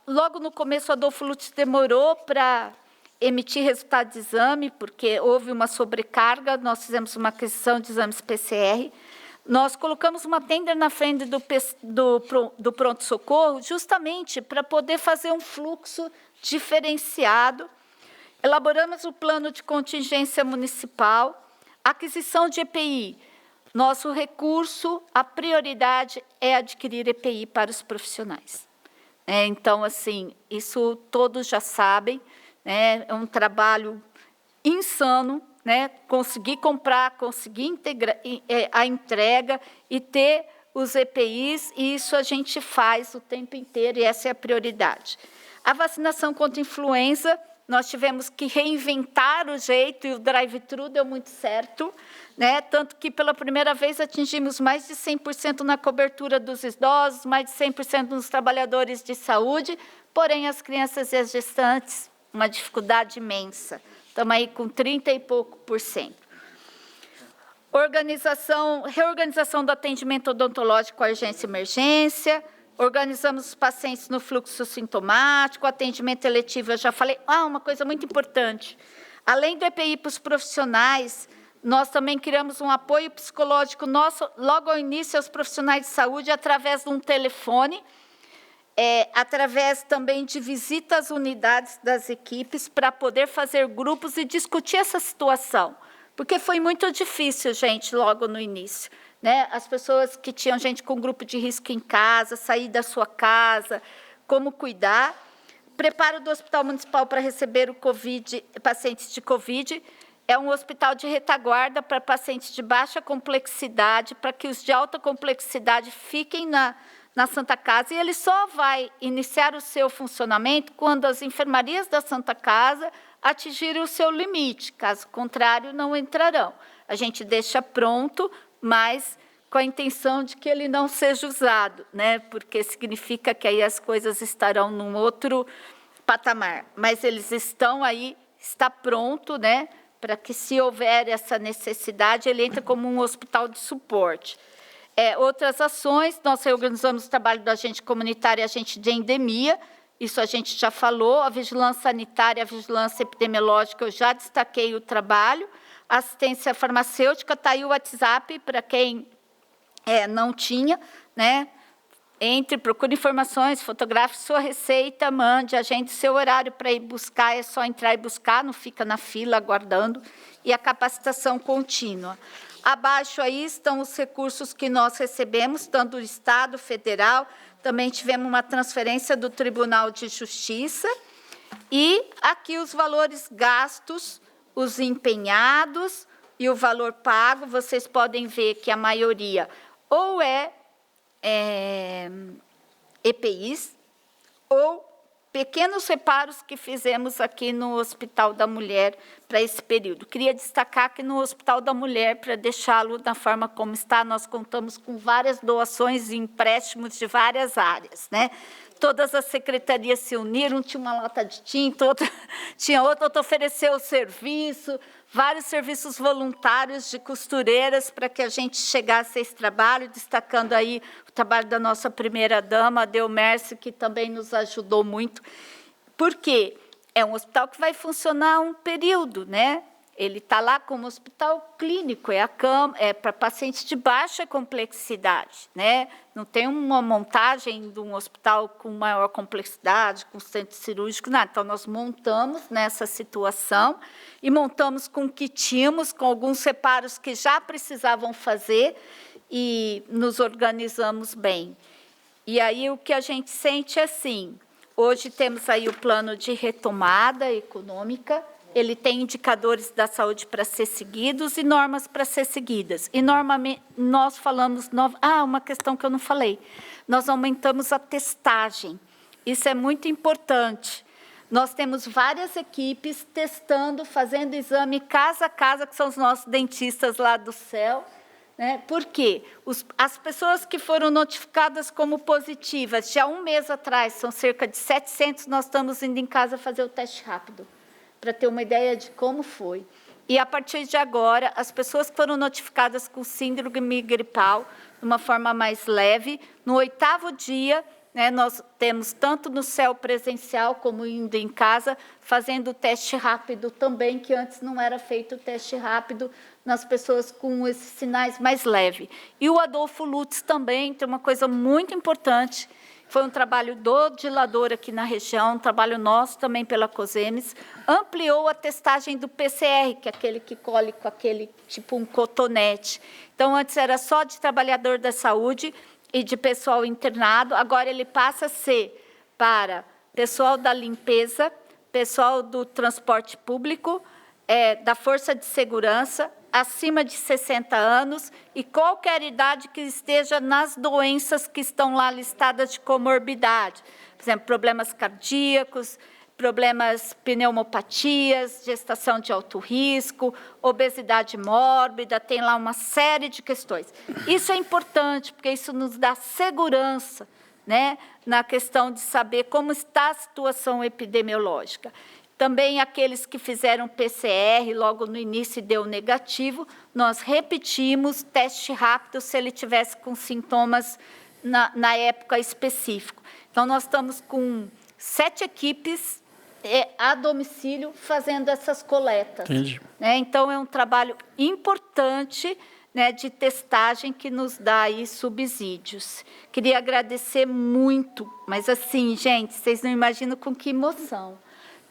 Logo no começo, o Adolfo Lutz demorou para emitir resultado de exame, porque houve uma sobrecarga, nós fizemos uma aquisição de exames PCR. Nós colocamos uma tender na frente do pronto-socorro, justamente para poder fazer um fluxo diferenciado. Elaboramos o plano de contingência municipal, aquisição de EPI. Nosso recurso, a prioridade é adquirir EPI para os profissionais. Então, assim, isso todos já sabem, né? É um trabalho insano, né? Conseguir comprar, conseguir a entrega e ter os EPIs, e isso a gente faz o tempo inteiro, e essa é a prioridade. A vacinação contra a influenza, nós tivemos que reinventar o jeito, e o drive-thru deu muito certo, né? Tanto que, pela primeira vez, atingimos mais de 100% na cobertura dos idosos, mais de 100% nos trabalhadores de saúde, porém, as crianças e as gestantes, uma dificuldade imensa. Estamos aí com 30 e pouco por cento. Reorganização do atendimento odontológico, urgência e emergência. Organizamos os pacientes no fluxo sintomático, atendimento eletivo, eu já falei. Uma coisa muito importante. Além do EPI para os profissionais, nós também criamos um apoio psicológico nosso, logo ao início, aos profissionais de saúde, através de um telefone, através também de visitas às unidades das equipes, para poder fazer grupos e discutir essa situação. Porque foi muito difícil, gente, logo no início, né? As pessoas que tinham gente com grupo de risco em casa, sair da sua casa, como cuidar. Preparo do Hospital Municipal para receber pacientes de Covid. É um hospital de retaguarda para pacientes de baixa complexidade, para que os de alta complexidade fiquem na Santa Casa, e ele só vai iniciar o seu funcionamento quando as enfermarias da Santa Casa atingirem o seu limite, caso contrário, não entrarão. A gente deixa pronto, mas com a intenção de que ele não seja usado, né? Porque significa que aí as coisas estarão num outro patamar. Mas eles estão aí, está pronto, né? Para que, se houver essa necessidade, ele entra como um hospital de suporte. Outras ações, nós reorganizamos o trabalho do agente comunitário e agente de endemia, isso a gente já falou, a vigilância sanitária, a vigilância epidemiológica, eu já destaquei o trabalho, a assistência farmacêutica, está aí o WhatsApp, para quem não tinha, né? Entre, procure informações, fotografe sua receita, mande, agende seu horário para ir buscar, é só entrar e buscar, não fica na fila aguardando, e a capacitação contínua. Abaixo aí estão os recursos que nós recebemos, tanto do Estado, federal, também tivemos uma transferência do Tribunal de Justiça, e aqui os valores gastos, os empenhados e o valor pago, vocês podem ver que a maioria ou EPIs, ou pequenos reparos que fizemos aqui no Hospital da Mulher para esse período. Queria destacar que no Hospital da Mulher, para deixá-lo da forma como está, nós contamos com várias doações e empréstimos de várias áreas, né? Todas as secretarias se uniram, tinha uma lata de tinta, outra ofereceu o serviço, vários serviços voluntários de costureiras para que a gente chegasse a esse trabalho, destacando aí o trabalho da nossa primeira-dama, a Delmerce, que também nos ajudou muito. Por quê? É um hospital que vai funcionar um período, né? Ele está lá como hospital clínico, é para pacientes de baixa complexidade, né? Não tem uma montagem de um hospital com maior complexidade, com centro cirúrgico, nada. Então, nós montamos nessa situação e montamos com o que tínhamos, com alguns reparos que já precisavam fazer e nos organizamos bem. E aí o que a gente sente é assim, hoje temos aí o plano de retomada econômica, ele tem indicadores da saúde para ser seguidos e normas para ser seguidas. E, normalmente, nós falamos... uma questão que eu não falei. Nós aumentamos a testagem. Isso é muito importante. Nós temos várias equipes testando, fazendo exame casa a casa, que são os nossos dentistas lá do céu. Né? Por quê? As pessoas que foram notificadas como positivas, já um mês atrás, são cerca de 700, nós estamos indo em casa fazer o teste rápido, para ter uma ideia de como foi. E, a partir de agora, as pessoas que foram notificadas com síndrome gripal, de uma forma mais leve, no 8º dia, né, nós temos tanto no céu presencial como indo em casa, fazendo o teste rápido também, que antes não era feito o teste rápido nas pessoas com esses sinais mais leves. E o Adolfo Lutz também tem uma coisa muito importante. Foi um trabalho do dilador aqui na região, um trabalho nosso também pela COSEMES, ampliou a testagem do PCR, que é aquele que colhe com aquele, tipo um cotonete. Então, antes era só de trabalhador da saúde e de pessoal internado, agora ele passa a ser para pessoal da limpeza, pessoal do transporte público, da força de segurança, acima de 60 anos e qualquer idade que esteja nas doenças que estão lá listadas de comorbidade. Por exemplo, problemas cardíacos, problemas pneumopatias, gestação de alto risco, obesidade mórbida, tem lá uma série de questões. Isso é importante, porque isso nos dá segurança, né, na questão de saber como está a situação epidemiológica. Também aqueles que fizeram PCR logo no início e deu negativo, nós repetimos teste rápido se ele tivesse com sintomas na época específica. Então, nós estamos com 7 equipes a domicílio fazendo essas coletas. Entendi. Né? Então, é um trabalho importante, né, de testagem que nos dá aí subsídios. Queria agradecer muito, mas assim, gente, vocês não imaginam com que emoção.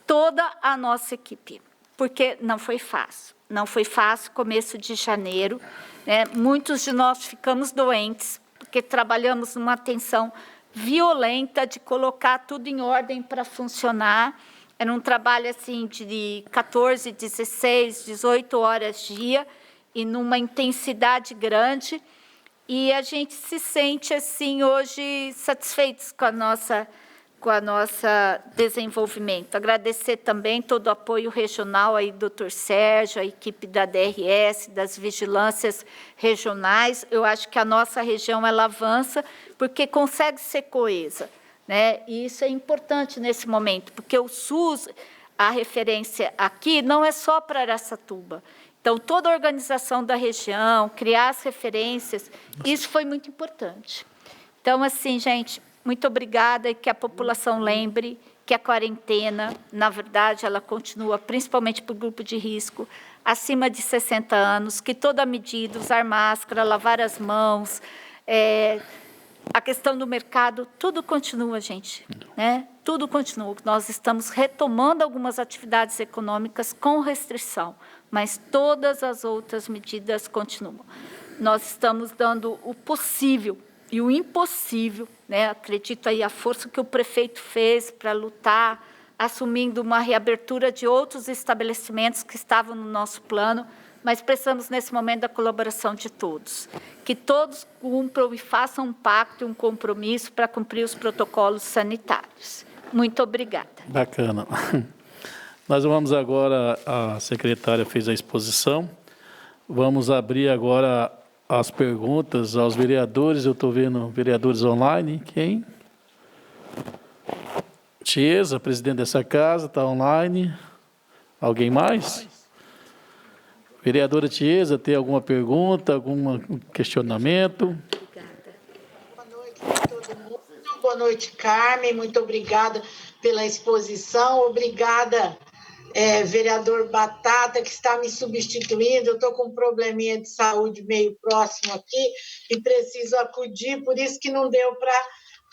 Toda a nossa equipe, porque não foi fácil. Não foi fácil, começo de janeiro, né? Muitos de nós ficamos doentes, porque trabalhamos numa tensão violenta de colocar tudo em ordem para funcionar. Era um trabalho assim de 14, 16, 18 horas dia e numa intensidade grande. e a gente se sente, assim, hoje satisfeitos com a nossa desenvolvimento. Agradecer também todo o apoio regional aí, doutor Sérgio, a equipe da DRS, das vigilâncias regionais. Eu acho que a nossa região ela avança porque consegue ser coesa, né? E isso é importante nesse momento, porque o SUS, a referência aqui, não é só para Araçatuba. Então, toda a organização da região, criar as referências, isso foi muito importante. Então, assim, gente, muito obrigada e que a população lembre que a quarentena, na verdade, ela continua, principalmente para o grupo de risco, acima de 60 anos, que toda medida, usar máscara, lavar as mãos, a questão do mercado, tudo continua, gente, né? Tudo continua. Nós estamos retomando algumas atividades econômicas com restrição, mas todas as outras medidas continuam. Nós estamos dando o possível e o impossível, né? Acredito aí a força que o prefeito fez para lutar, assumindo uma reabertura de outros estabelecimentos que estavam no nosso plano, mas precisamos, nesse momento, da colaboração de todos. Que todos cumpram e façam um pacto e um compromisso para cumprir os protocolos sanitários. Muito obrigada. Bacana. Nós vamos agora, a secretária fez a exposição, vamos abrir agora as perguntas aos vereadores. Eu estou vendo vereadores online. Quem? Tiesa, presidente dessa casa, está online. Alguém mais? Vereadora Tiesa, tem alguma pergunta, algum questionamento? Obrigada. Boa noite a todo mundo. Boa noite, Carmen. Muito obrigada pela exposição. Obrigada, vereador Batata, que está me substituindo. Eu estou com um probleminha de saúde meio próximo aqui e preciso acudir, por isso que não deu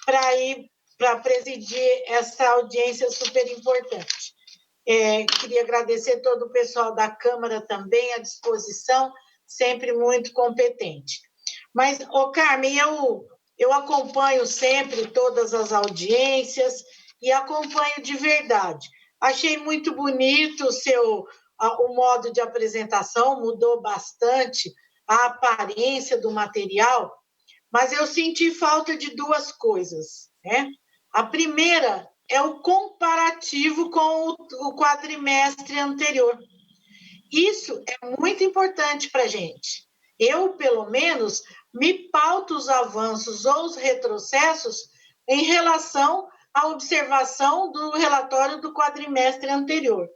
para ir para presidir essa audiência super importante. Queria agradecer todo o pessoal da Câmara também, à disposição, sempre muito competente. Mas, Carmen, eu acompanho sempre todas as audiências e acompanho de verdade. Achei muito bonito o modo de apresentação, mudou bastante a aparência do material, mas eu senti falta de duas coisas, né? A primeira é o comparativo com o quadrimestre anterior. Isso é muito importante para a gente. Eu, pelo menos, me pauto os avanços ou os retrocessos em relação à observação do relatório do quadrimestre anterior.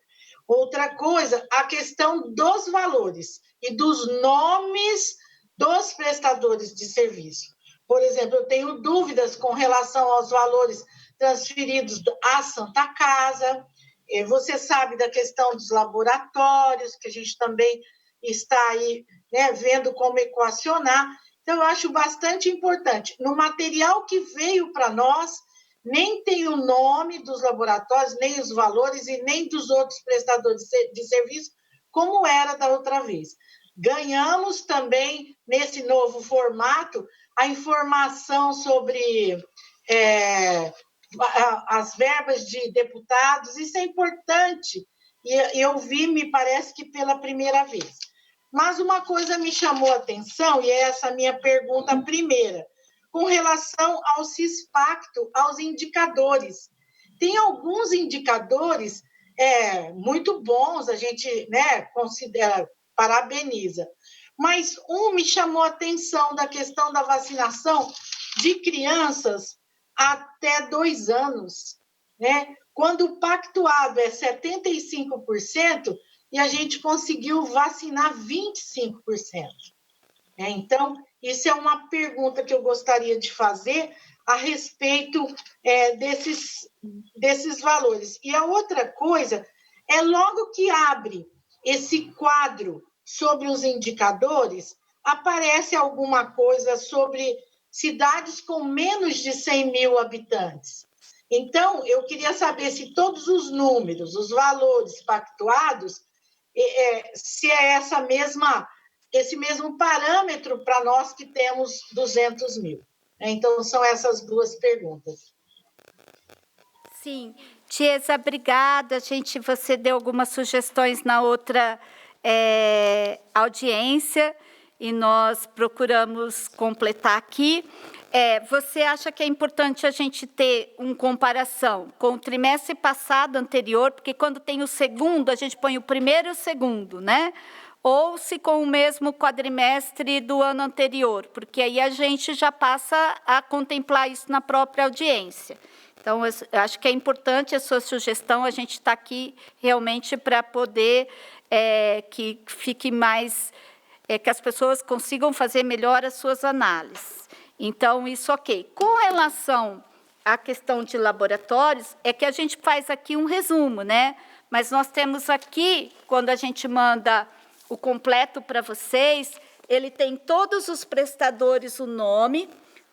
Outra coisa, a questão dos valores e dos nomes dos prestadores de serviço. Por exemplo, eu tenho dúvidas com relação aos valores transferidos à Santa Casa. Você sabe da questão dos laboratórios, que a gente também está aí, né, vendo como equacionar. Então, eu acho bastante importante. No material que veio para nós, nem tem o nome dos laboratórios, nem os valores e nem dos outros prestadores de serviço, como era da outra vez. Ganhamos também, nesse novo formato, a informação sobre as verbas de deputados. Isso é importante, e eu vi, me parece que pela primeira vez. Mas uma coisa me chamou a atenção, e é essa minha pergunta primeira, com relação ao CISPACTO, aos indicadores. Tem alguns indicadores muito bons, a gente, né, considera, parabeniza, mas me chamou a atenção da questão da vacinação de crianças até 2 anos, né? Quando o pactuado é 75%, e a gente conseguiu vacinar 25%. Então, isso é uma pergunta que eu gostaria de fazer a respeito desses valores. E a outra coisa é, logo que abre esse quadro sobre os indicadores, aparece alguma coisa sobre cidades com menos de 100 mil habitantes. Então, eu queria saber se todos os números, os valores pactuados, se é esse mesmo parâmetro para nós que temos 200 mil. Então, são essas duas perguntas. Sim. Tiesa, obrigada. Você deu algumas sugestões na outra audiência, e nós procuramos completar aqui. Você acha que é importante a gente ter uma comparação com o trimestre passado, anterior, porque quando tem o segundo, a gente põe o primeiro e o segundo, né? Ou se com o mesmo quadrimestre do ano anterior, porque aí a gente já passa a contemplar isso na própria audiência. Então, eu acho que é importante a sua sugestão, a gente está aqui realmente para poder que fique mais, que as pessoas consigam fazer melhor as suas análises. Então, isso ok. Com relação à questão de laboratórios, é que a gente faz aqui um resumo, né? Mas nós temos aqui, quando a gente manda o completo para vocês, ele tem todos os prestadores, o nome,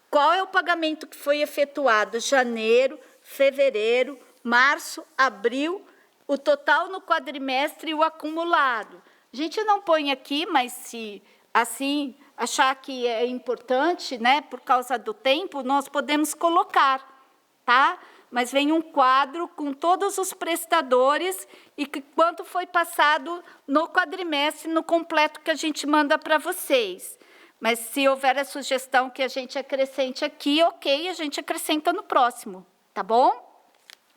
qual é o pagamento que foi efetuado, janeiro, fevereiro, março, abril, o total no quadrimestre e o acumulado. A gente não põe aqui, mas se assim achar que é importante, né, por causa do tempo, nós podemos colocar, tá? Mas vem um quadro com todos os prestadores e quanto foi passado no quadrimestre, no completo que a gente manda para vocês. Mas se houver a sugestão que a gente acrescente aqui, ok, a gente acrescenta no próximo, tá bom?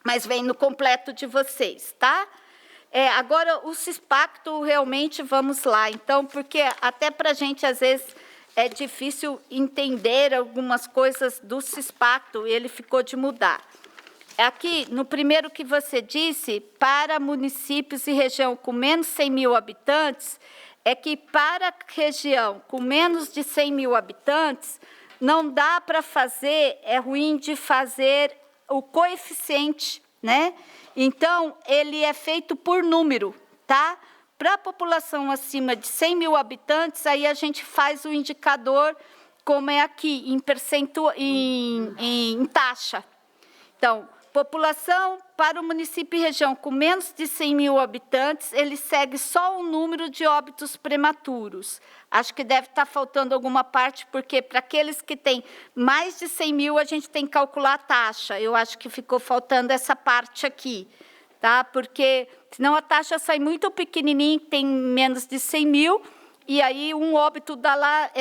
Mas vem no completo de vocês, tá? Agora, o Cispacto, realmente, vamos lá. Então, porque até para a gente, às vezes, é difícil entender algumas coisas do Cispacto, e ele ficou de mudar. Aqui, no primeiro que você disse, para municípios e região com menos de 100 mil habitantes, é que para região com menos de 100 mil habitantes, não dá para fazer, é ruim de fazer o coeficiente, né? Então, ele é feito por número, tá? Para a população acima de 100 mil habitantes, aí a gente faz o indicador, como é aqui, em percentual, em taxa. Então, população para o município e região com menos de 100 mil habitantes, ele segue só o número de óbitos prematuros. Acho que deve estar faltando alguma parte, porque para aqueles que têm mais de 100 mil, a gente tem que calcular a taxa. Eu acho que ficou faltando essa parte aqui, tá? Porque senão a taxa sai muito pequenininha, tem menos de 100 mil, e aí um óbito dá lá,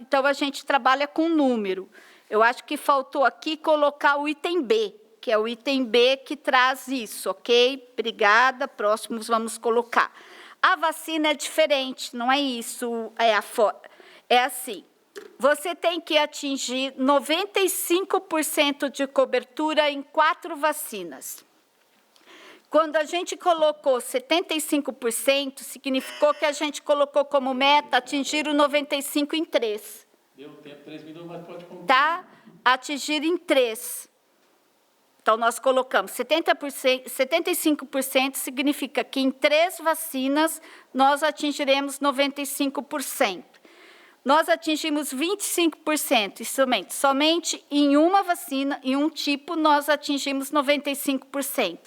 então a gente trabalha com número. Eu acho que faltou aqui colocar o item B, que é o item B que traz isso, ok? Obrigada, próximos vamos colocar. A vacina é diferente, não é isso, é assim, você tem que atingir 95% de cobertura em 4 vacinas. Quando a gente colocou 75%, significou que a gente colocou como meta atingir o 95% em 3. Deu tempo, 3 minutos, mas pode concluir. Tá? Atingir em 3. Então, nós colocamos 75% significa que em 3 vacinas nós atingiremos 95%. Nós atingimos 25%, somente em uma vacina, em um tipo, nós atingimos 95%.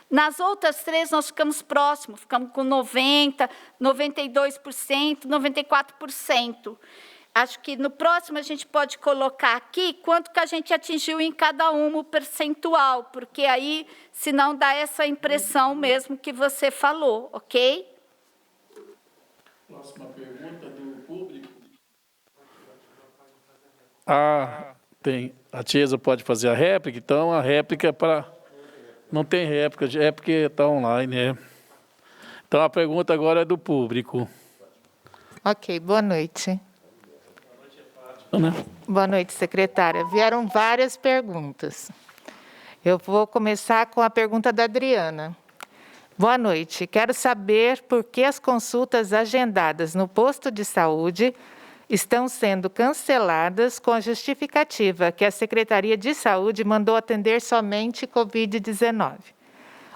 Nas outras 3, nós ficamos próximos, ficamos com 90%, 92%, 94%. Acho que no próximo a gente pode colocar aqui quanto que a gente atingiu em cada um o percentual, porque aí, senão dá essa impressão mesmo que você falou, ok? Próxima pergunta do público. Tem. A Tiesa pode fazer a réplica, então a réplica é para... Não tem réplica, é porque está online, né? Então a pergunta agora é do público. Ok, boa noite. Né? Boa noite, secretária. Vieram várias perguntas. Eu vou começar com a pergunta da Adriana. Boa noite. Quero saber por que as consultas agendadas no posto de saúde estão sendo canceladas com a justificativa que a Secretaria de Saúde mandou atender somente Covid-19.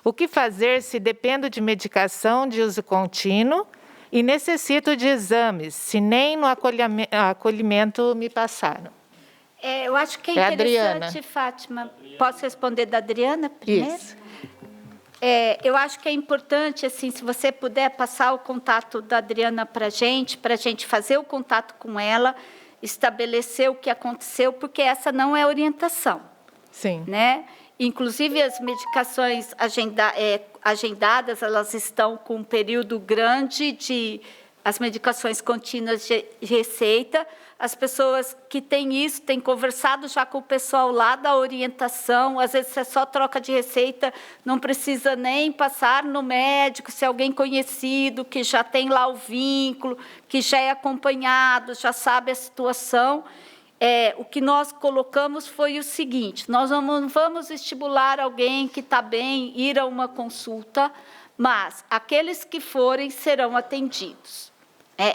O que fazer se dependo de medicação de uso contínuo e necessito de exames, se nem no acolhimento me passaram? Eu acho que é interessante, Fátima. Posso responder da Adriana primeiro? Isso. Eu acho que é importante, assim, se você puder passar o contato da Adriana para a gente fazer o contato com ela, estabelecer o que aconteceu, porque essa não é orientação. Sim. Né? Inclusive, as medicações agendadas, elas estão com um período grande de as medicações contínuas de receita. As pessoas que têm isso, têm conversado já com o pessoal lá da orientação, às vezes é só troca de receita, não precisa nem passar no médico, se é alguém conhecido, que já tem lá o vínculo, que já é acompanhado, já sabe a situação. O que nós colocamos foi o seguinte: nós não vamos estimular alguém que está bem ir a uma consulta, mas aqueles que forem serão atendidos.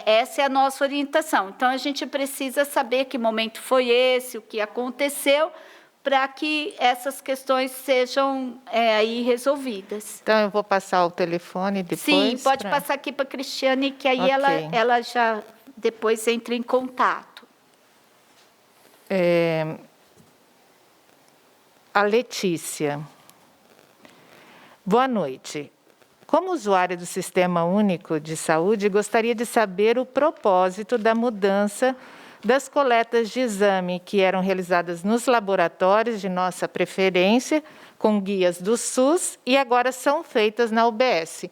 Essa é a nossa orientação. Então, a gente precisa saber que momento foi esse, o que aconteceu, para que essas questões sejam aí resolvidas. Então, eu vou passar o telefone depois? Sim, pode passar aqui para a Cristiane, que aí ela já depois entra em contato. A Letícia. Boa noite. Como usuária do Sistema Único de Saúde, gostaria de saber o propósito da mudança das coletas de exame que eram realizadas nos laboratórios de nossa preferência, com guias do SUS, e agora são feitas na UBS.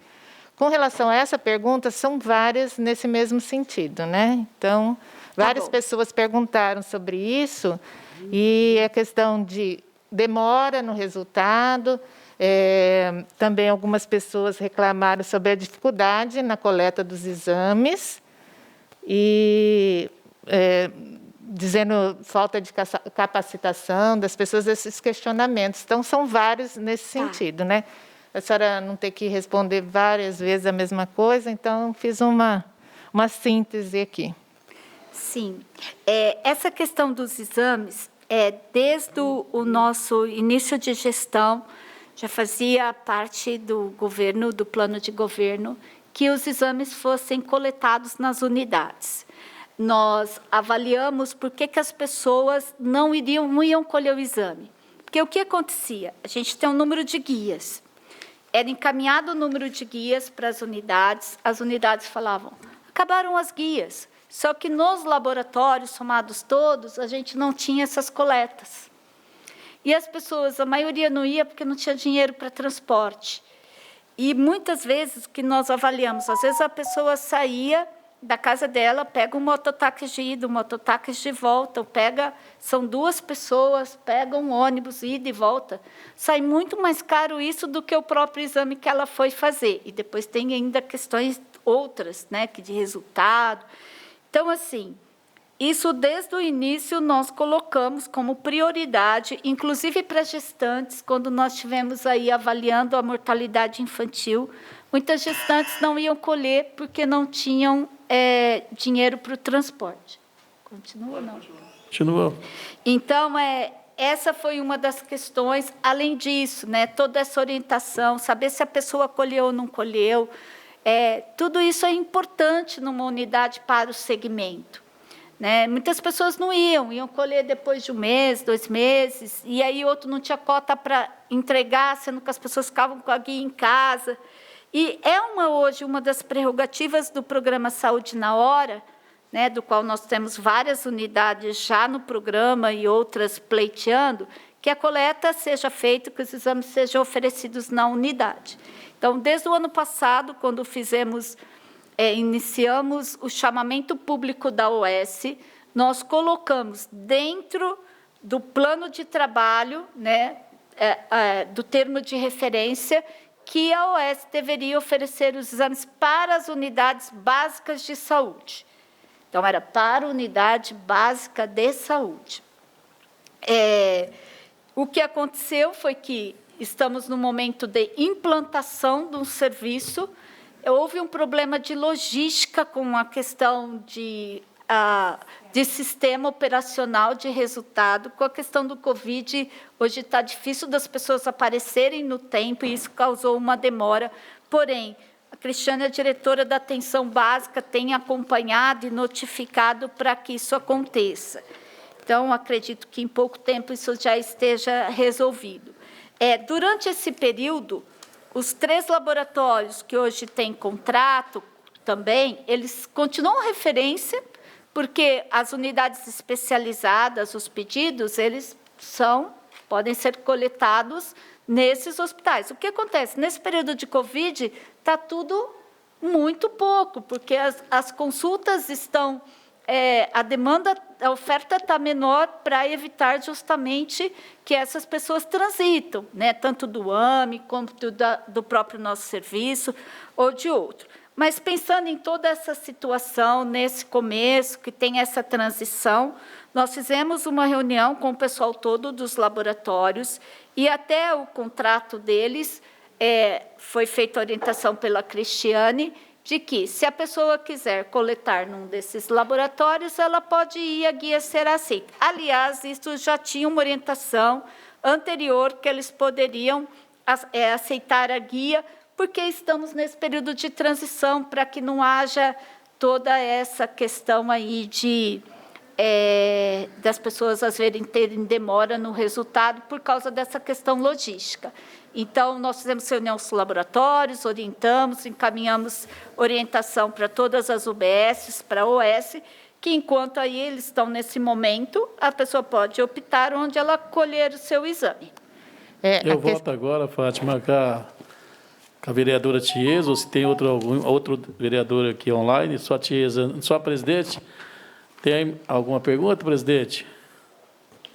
Com relação a essa pergunta, são várias nesse mesmo sentido, né? Então, várias pessoas perguntaram sobre isso, e a questão de demora no resultado. Também algumas pessoas reclamaram sobre a dificuldade na coleta dos exames e dizendo falta de capacitação das pessoas, esses questionamentos. Então, são vários nesse sentido, né? A senhora não tem que responder várias vezes a mesma coisa, então fiz uma síntese aqui. Sim. Essa questão dos exames, desde o nosso início de gestão, já fazia parte do governo, do plano de governo, que os exames fossem coletados nas unidades. Nós avaliamos por que as pessoas não iam colher o exame. Porque o que acontecia? A gente tem um número de guias. Era encaminhado o número de guias para as unidades falavam, acabaram as guias, só que nos laboratórios, somados todos, a gente não tinha essas coletas. E as pessoas, a maioria não ia porque não tinha dinheiro para transporte. E muitas vezes que nós avaliamos, às vezes a pessoa saía da casa dela, pega um mototáxi de ida, um mototáxi de volta, são duas pessoas, pegam um ônibus, ida e volta. Sai muito mais caro isso do que o próprio exame que ela foi fazer. E depois tem ainda questões outras, né, que de resultado. Então, assim, isso, desde o início, nós colocamos como prioridade, inclusive para gestantes, quando nós estivemos aí avaliando a mortalidade infantil, muitas gestantes não iam colher porque não tinham dinheiro para o transporte. Continua ou não? Continua. Então, essa foi uma das questões. Além disso, né, toda essa orientação, saber se a pessoa colheu ou não colheu, tudo isso é importante numa unidade para o segmento. Né? Muitas pessoas não iam colher depois de 1 mês, 2 meses, e aí outro não tinha cota para entregar, sendo que as pessoas ficavam com a guia em casa. E hoje uma das prerrogativas do programa Saúde na Hora, né, do qual nós temos várias unidades já no programa e outras pleiteando, que a coleta seja feita, que os exames sejam oferecidos na unidade. Então, desde o ano passado, quando iniciamos o chamamento público da OS, nós colocamos dentro do plano de trabalho, né, do termo de referência, que a OS deveria oferecer os exames para as unidades básicas de saúde. Então, era para a unidade básica de saúde. O que aconteceu foi que estamos no momento de implantação de um serviço. Houve um problema de logística com a questão de sistema operacional de resultado. Com a questão do Covid, hoje está difícil das pessoas aparecerem no tempo, e isso causou uma demora. Porém, a Cristiane, a diretora da atenção básica, tem acompanhado e notificado para que isso aconteça. Então, acredito que em pouco tempo isso já esteja resolvido. Durante esse período, os 3 laboratórios que hoje têm contrato também, eles continuam referência, porque as unidades especializadas, os pedidos, eles podem ser coletados nesses hospitais. O que acontece? Nesse período de Covid, está tudo Muito pouco, porque as consultas estão... a oferta está menor para evitar justamente que essas pessoas transitam, né? Tanto do AME, quanto do próprio nosso serviço, ou de outro. Mas, pensando em toda essa situação, nesse começo, que tem essa transição, nós fizemos uma reunião com o pessoal todo dos laboratórios, e até o contrato deles foi feita orientação pela Cristiane, de que, se a pessoa quiser coletar num desses laboratórios, ela pode ir, a guia será aceita. Aliás, isso já tinha uma orientação anterior, que eles poderiam aceitar a guia, porque estamos nesse período de transição, para que não haja toda essa questão aí das pessoas, às vezes, terem demora no resultado, por causa dessa questão logística. Então, nós fizemos reunião com os laboratórios, orientamos, encaminhamos orientação para todas as UBSs, para a OS, que, enquanto aí eles estão nesse momento, a pessoa pode optar onde ela colher o seu exame. Eu volto agora, Fátima, com a vereadora Tiesa, ou se tem outro vereador aqui online, só Tiesa, só a presidente. Tem alguma pergunta, presidente?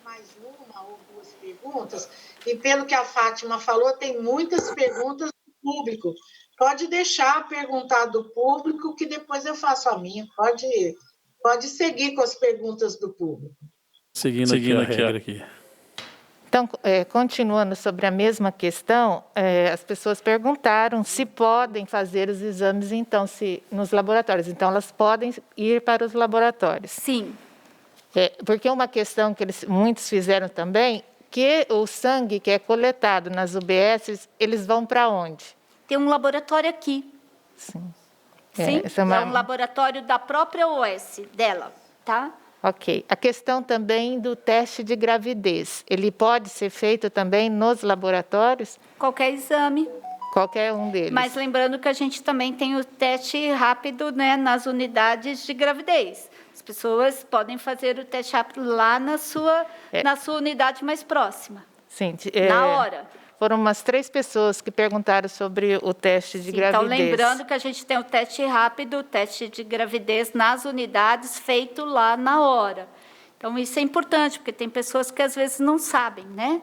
Mais uma ou duas perguntas. E, pelo que a Fátima falou, tem muitas perguntas do público. Pode deixar perguntar do público, que depois eu faço a minha. Pode seguir com as perguntas do público. Seguindo aqui a regra aqui. Então, continuando sobre a mesma questão, as pessoas perguntaram se podem fazer os exames, então, nos laboratórios. Então, elas podem ir para os laboratórios. Sim. Porque uma questão que muitos fizeram também, que o sangue que é coletado nas UBSs, eles vão para onde? Tem um laboratório aqui. Sim. Sim, é um laboratório da própria OS, dela, tá? Ok. A questão também do teste de gravidez, ele pode ser feito também nos laboratórios? Qualquer exame. Qualquer um deles. Mas lembrando que a gente também tem o teste rápido, né, nas unidades de gravidez. As pessoas podem fazer o teste rápido lá na sua unidade mais próxima. Sim. Na hora. Foram umas 3 pessoas que perguntaram sobre o teste de gravidez. Então, lembrando que a gente tem o teste rápido, o teste de gravidez nas unidades, feito lá na hora. Então, isso é importante, porque tem pessoas que às vezes não sabem, né?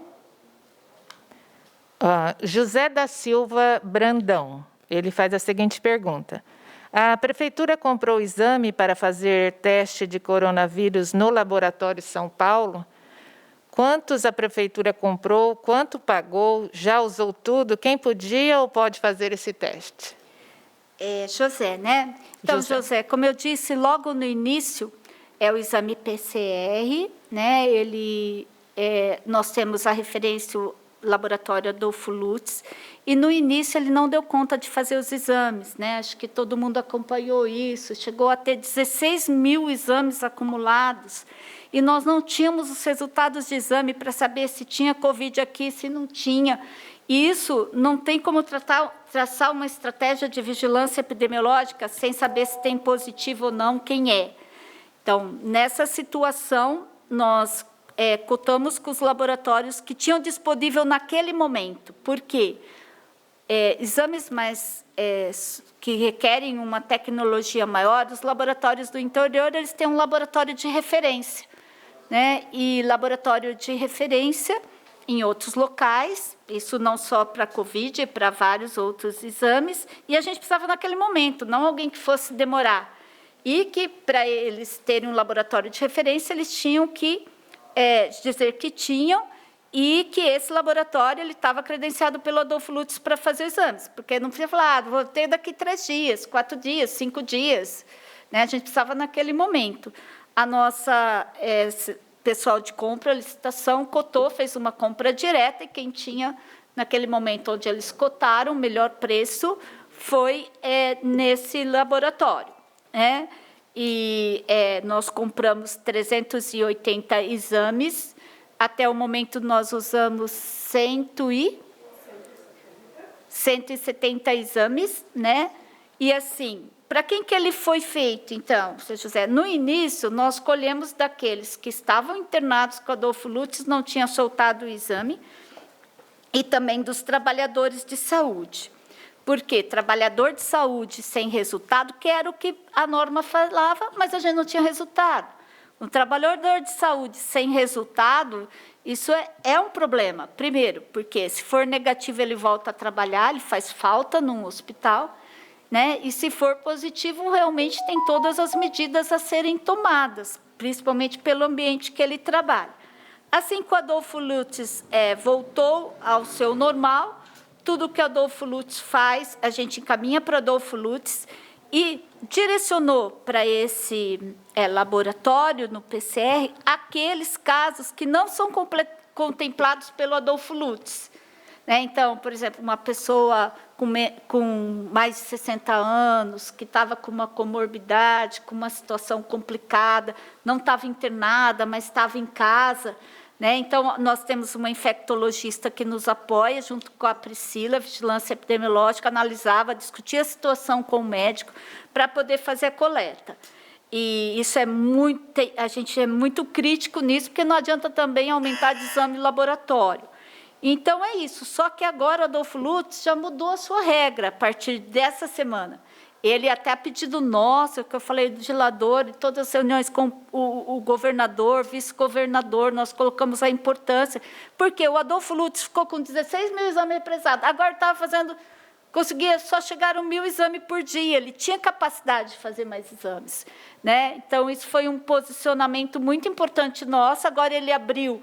José da Silva Brandão, ele faz a seguinte pergunta. A prefeitura comprou o exame para fazer teste de coronavírus no Laboratório São Paulo? Quantos a prefeitura comprou? Quanto pagou? Já usou tudo? Quem podia ou pode fazer esse teste? José, né? Então, José, como eu disse logo no início, é o exame PCR, né? Nós temos a referência, o laboratório Adolfo Lutz, e no início ele não deu conta de fazer os exames, né? Acho que todo mundo acompanhou isso, chegou a ter 16 mil exames acumulados, e nós não tínhamos os resultados de exame para saber se tinha Covid aqui, se não tinha. E isso não tem como traçar uma estratégia de vigilância epidemiológica sem saber se tem positivo ou não, quem é. Então, nessa situação, nós cotamos com os laboratórios que tinham disponível naquele momento. Por quê? Exames mais que requerem uma tecnologia maior, os laboratórios do interior, eles têm um laboratório de referência, né? E laboratório de referência em outros locais, isso não só para a Covid, para vários outros exames, e a gente precisava naquele momento, não alguém que fosse demorar. E que, para eles terem um laboratório de referência, eles tinham que dizer que tinham, e que esse laboratório estava credenciado pelo Adolfo Lutz para fazer exames, porque não podia falar, vou ter daqui 3 dias, 4 dias, 5 dias. Né? A gente precisava naquele momento. A nossa pessoal de compra, licitação, cotou, fez uma compra direta, e quem tinha, naquele momento onde eles cotaram, o melhor preço, foi nesse laboratório. Né? E nós compramos 380 exames. Até o momento, nós usamos 170 exames, né? E, assim, para quem que ele foi feito, então, Sr. José? No início, nós colhemos daqueles que estavam internados com Adolfo Lutz, não tinham soltado o exame, e também dos trabalhadores de saúde. Porque trabalhador de saúde sem resultado, que era o que a norma falava, mas a gente não tinha resultado. Um trabalhador de saúde sem resultado, isso é um problema. Primeiro, porque se for negativo, ele volta a trabalhar, ele faz falta num hospital, né? E se for positivo, realmente tem todas as medidas a serem tomadas, principalmente pelo ambiente que ele trabalha. Assim que o Adolfo Lutz voltou ao seu normal, tudo que o Adolfo Lutz faz, a gente encaminha para o Adolfo Lutz e direcionou para esse laboratório no PCR aqueles casos que não são contemplados pelo Adolfo Lutz. Né? Então, por exemplo, uma pessoa com mais de 60 anos, que estava com uma comorbidade, com uma situação complicada, não estava internada, mas estava em casa. Né? Então, nós temos uma infectologista que nos apoia, junto com a Priscila, Vigilância Epidemiológica, analisava, discutia a situação com o médico para poder fazer a coleta. E isso a gente é muito crítico nisso, porque não adianta também aumentar de exame laboratório. Então, é isso. Só que agora o Adolfo Lutz já mudou a sua regra a partir dessa semana. Ele, até a pedido nosso, que eu falei do legislador, em todas as reuniões com o governador, vice-governador, nós colocamos a importância, porque o Adolfo Lutz ficou com 16 mil exames represados, agora estava fazendo, conseguia só chegar a 1.000 exames por dia, ele tinha capacidade de fazer mais exames. Né? Então, isso foi um posicionamento muito importante nosso, agora ele abriu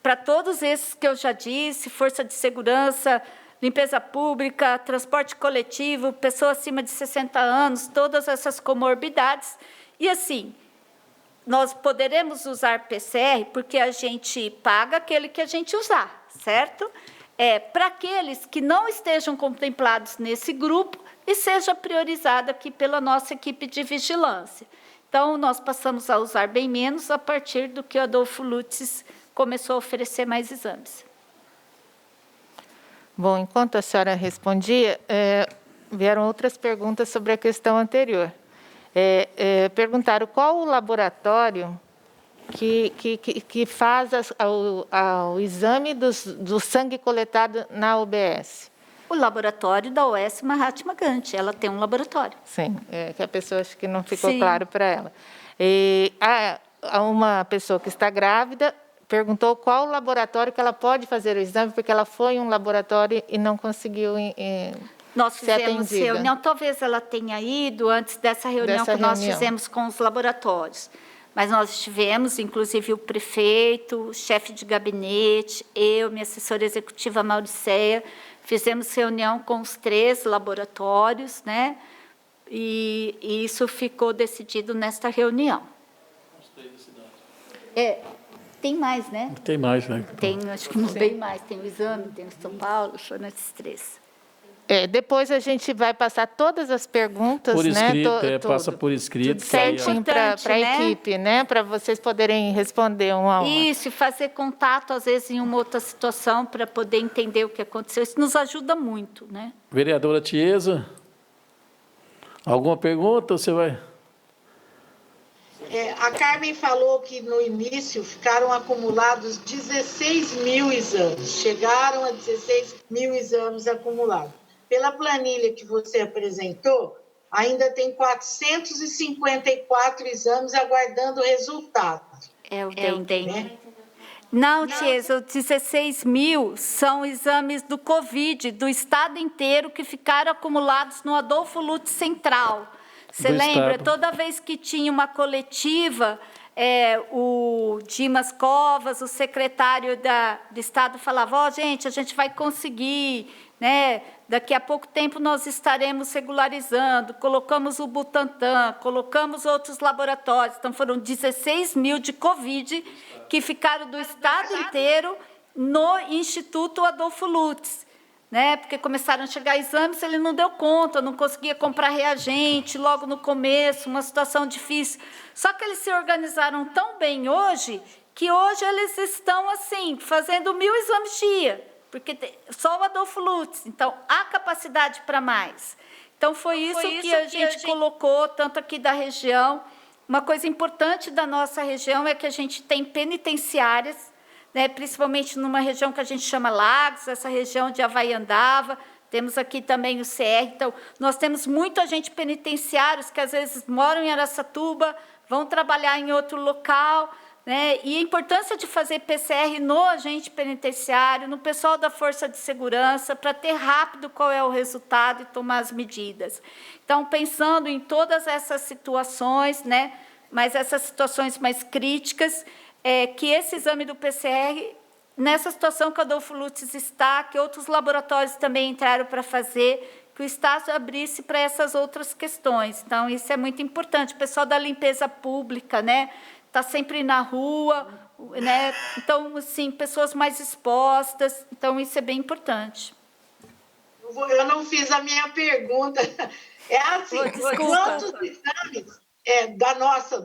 para todos esses que eu já disse, força de segurança, limpeza pública, transporte coletivo, pessoa acima de 60 anos, todas essas comorbidades. E, assim, nós poderemos usar PCR porque a gente paga aquele que a gente usar, certo? Para aqueles que não estejam contemplados nesse grupo e seja priorizado aqui pela nossa equipe de vigilância. Então, nós passamos a usar bem menos a partir do que o Adolfo Lutz começou a oferecer mais exames. Bom, enquanto a senhora respondia, vieram outras perguntas sobre a questão anterior. Perguntaram qual o laboratório que faz o exame do sangue coletado na UBS. O laboratório da UES Mahatma Gandhi, ela tem um laboratório. Sim, que a pessoa acho que não ficou Sim. claro para ela. Uma pessoa que está grávida perguntou qual o laboratório que ela pode fazer o exame, porque ela foi em um laboratório e não conseguiu nós ser fizemos atendida. reunião, talvez ela tenha ido antes dessa reunião nós fizemos com os laboratórios. Mas nós estivemos, inclusive o prefeito, o chefe de gabinete, eu, minha assessora executiva Mauriceia, fizemos reunião com os 3 laboratórios, né? E isso ficou decidido nesta reunião. Tem mais, né? Tem mais, né? Tem, acho que bem mais. Tem o exame, tem o São Paulo, foram esses 3. Depois a gente vai passar todas as perguntas, por escrito, né? passa por escrito. Tudo certinho para a equipe, né? Para vocês poderem responder um a um. Isso, fazer contato, às vezes, em uma outra situação, para poder entender o que aconteceu. Isso nos ajuda muito, né? Vereadora Tiesa, alguma pergunta ou você vai... A Carmen falou que, no início, ficaram acumulados 16 mil exames. Chegaram a 16 mil exames acumulados. Pela planilha que você apresentou, ainda tem 454 exames aguardando resultado. O dengue. Não, Tiesa, os 16 mil são exames do Covid, do estado inteiro, que ficaram acumulados no Adolfo Lutz Central. Você lembra? Toda vez que tinha uma coletiva, o Dimas Covas, o secretário do Estado, falava, gente, a gente vai conseguir, né? Daqui a pouco tempo nós estaremos regularizando, colocamos o Butantan, colocamos outros laboratórios. Então, foram 16 mil de Covid que ficaram do estado inteiro no Instituto Adolfo Lutz. Né? Porque começaram a chegar exames, ele não deu conta, não conseguia comprar reagente logo no começo, uma situação difícil. Só que eles se organizaram tão bem hoje, que hoje eles estão, assim, fazendo 1000 exames dia, porque só o Adolfo Lutz. Então, há capacidade para mais. Então, foi isso que a gente colocou, tanto aqui da região. Uma coisa importante da nossa região é que a gente tem penitenciárias, né, principalmente numa região que a gente chama Lagos, essa região de Havaiandava, temos aqui também o CR, então, nós temos muito agente penitenciários que, às vezes, moram em Araçatuba, vão trabalhar em outro local, né? E a importância de fazer PCR no agente penitenciário, no pessoal da Força de Segurança, para ter rápido qual é o resultado e tomar as medidas. Então, pensando em todas essas situações, né? Mas essas situações mais críticas, que esse exame do PCR, nessa situação que a Adolfo Lutz está, que outros laboratórios também entraram para fazer, que o Estado abrisse para essas outras questões. Então, isso é muito importante. O pessoal da limpeza pública, né, está sempre na rua, né? Então, assim, pessoas mais expostas. Então, isso é bem importante. Eu não fiz a minha pergunta. É assim, quantos exames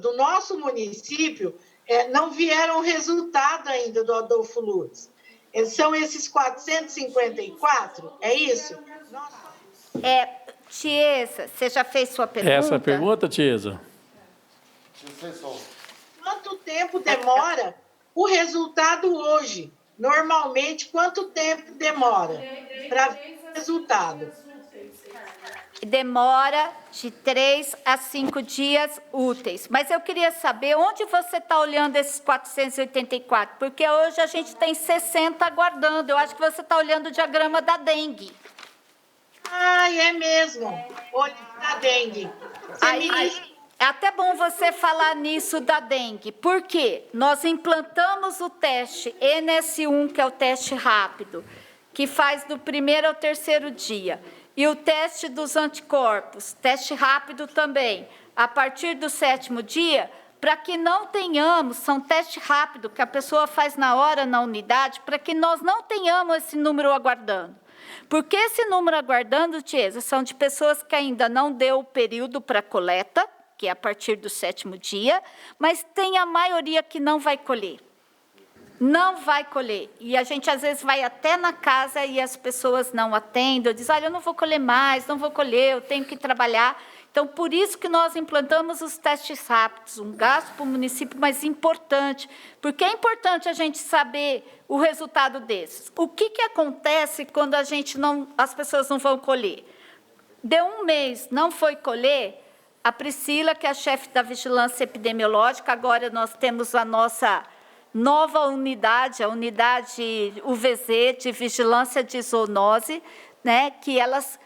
do nosso município não vieram resultado ainda do Adolfo Lutz? São esses 454? É isso? Tiesa, você já fez sua pergunta? Essa pergunta, Tiesa? Quanto tempo demora o resultado hoje? Normalmente, quanto tempo demora para ver o resultado? Demora de 3 a 5 dias úteis. Mas eu queria saber onde você está olhando esses 484, porque hoje a gente tem 60 aguardando. Eu acho que você está olhando o diagrama da dengue. É mesmo. Olha, da dengue. É até bom você falar nisso da dengue, porque nós implantamos o teste NS1, que é o teste rápido, que faz do 1º ao 3º dia. E o teste dos anticorpos, teste rápido também, a partir do 7º dia, para que não tenhamos, são teste rápido, que a pessoa faz na hora, na unidade, para que nós não tenhamos esse número aguardando. Porque esse número aguardando, Tiesa, são de pessoas que ainda não deu o período para coleta, que é a partir do 7º dia, mas tem a maioria que não vai colher. Não vai colher. E a gente, às vezes, vai até na casa e as pessoas não atendem, dizem, olha, eu não vou colher mais, não vou colher, eu tenho que trabalhar. Então, por isso que nós implantamos os testes rápidos, um gasto para o município, mas importante, porque é importante a gente saber o resultado desses. O que acontece quando as pessoas não vão colher? Deu um mês, não foi colher, a Priscila, que é a chefe da Vigilância Epidemiológica, agora nós temos a nossa nova unidade, a unidade UVZ, de Vigilância de Zoonose, né, que elas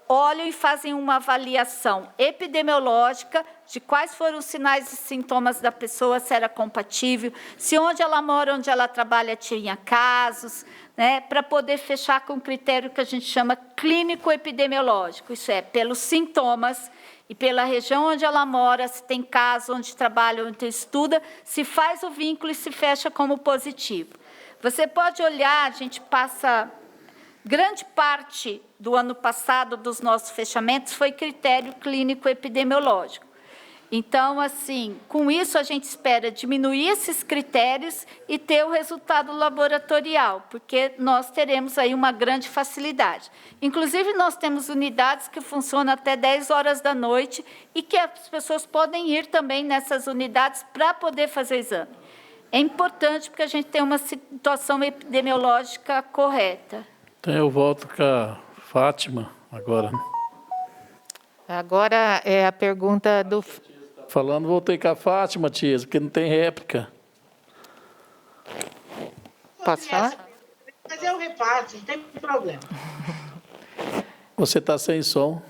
olham e fazem uma avaliação epidemiológica de quais foram os sinais e sintomas da pessoa, se era compatível, se onde ela mora, onde ela trabalha, tinha casos, né, para poder fechar com um critério que a gente chama clínico-epidemiológico, isso é, pelos sintomas e pela região onde ela mora, se tem caso, onde trabalha, onde estuda, se faz o vínculo e se fecha como positivo. Você pode olhar, a gente passa... Grande parte do ano passado dos nossos fechamentos foi critério clínico epidemiológico. Então, assim, com isso a gente espera diminuir esses critérios e ter o resultado laboratorial, porque nós teremos aí uma grande facilidade. Inclusive, nós temos unidades que funcionam até 10 horas da noite e que as pessoas podem ir também nessas unidades para poder fazer o exame. É importante porque a gente tem uma situação epidemiológica correta. Então, eu volto com a Fátima agora. Agora é a pergunta do... Falando, voltei com a Fátima, Tiesa, porque não tem réplica. Posso falar? Mas eu repasso, não tem problema. Você está sem som.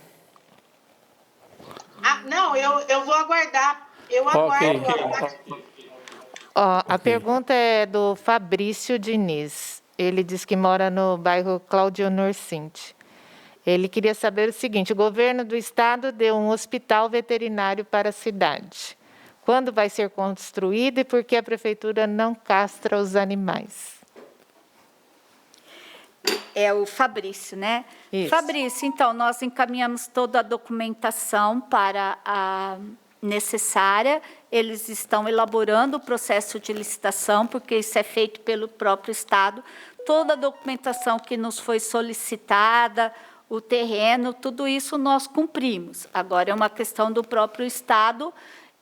Não, eu vou aguardar. Eu aguardo. A pergunta é do Fabrício Diniz. Ele diz que mora no bairro Cláudio Norcinte. Ele queria saber o seguinte, o governo do estado deu um hospital veterinário para a cidade. Quando vai ser construído e por que a prefeitura não castra os animais? É o Fabrício, né? Isso. Fabrício, então, nós encaminhamos toda a documentação para a necessária, eles estão elaborando o processo de licitação, porque isso é feito pelo próprio Estado, toda a documentação que nos foi solicitada, o terreno, tudo isso nós cumprimos. Agora é uma questão do próprio Estado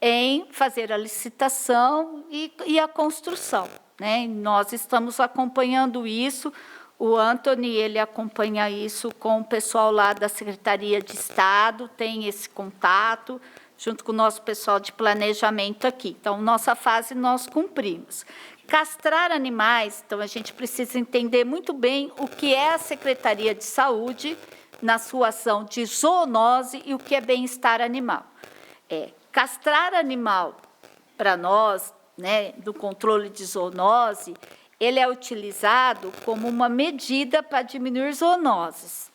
em fazer a licitação e a construção, né? Nós estamos acompanhando isso, O Anthony, ele acompanha isso com o pessoal lá da Secretaria de Estado, tem esse contato, junto com o nosso pessoal de planejamento aqui. Então, nossa fase nós cumprimos. Castrar animais, então, a gente precisa entender muito bem o que é a Secretaria de Saúde na sua ação de zoonose e o que é bem-estar animal. Castrar animal, para nós, né, do controle de zoonose, ele é utilizado como uma medida para diminuir zoonoses,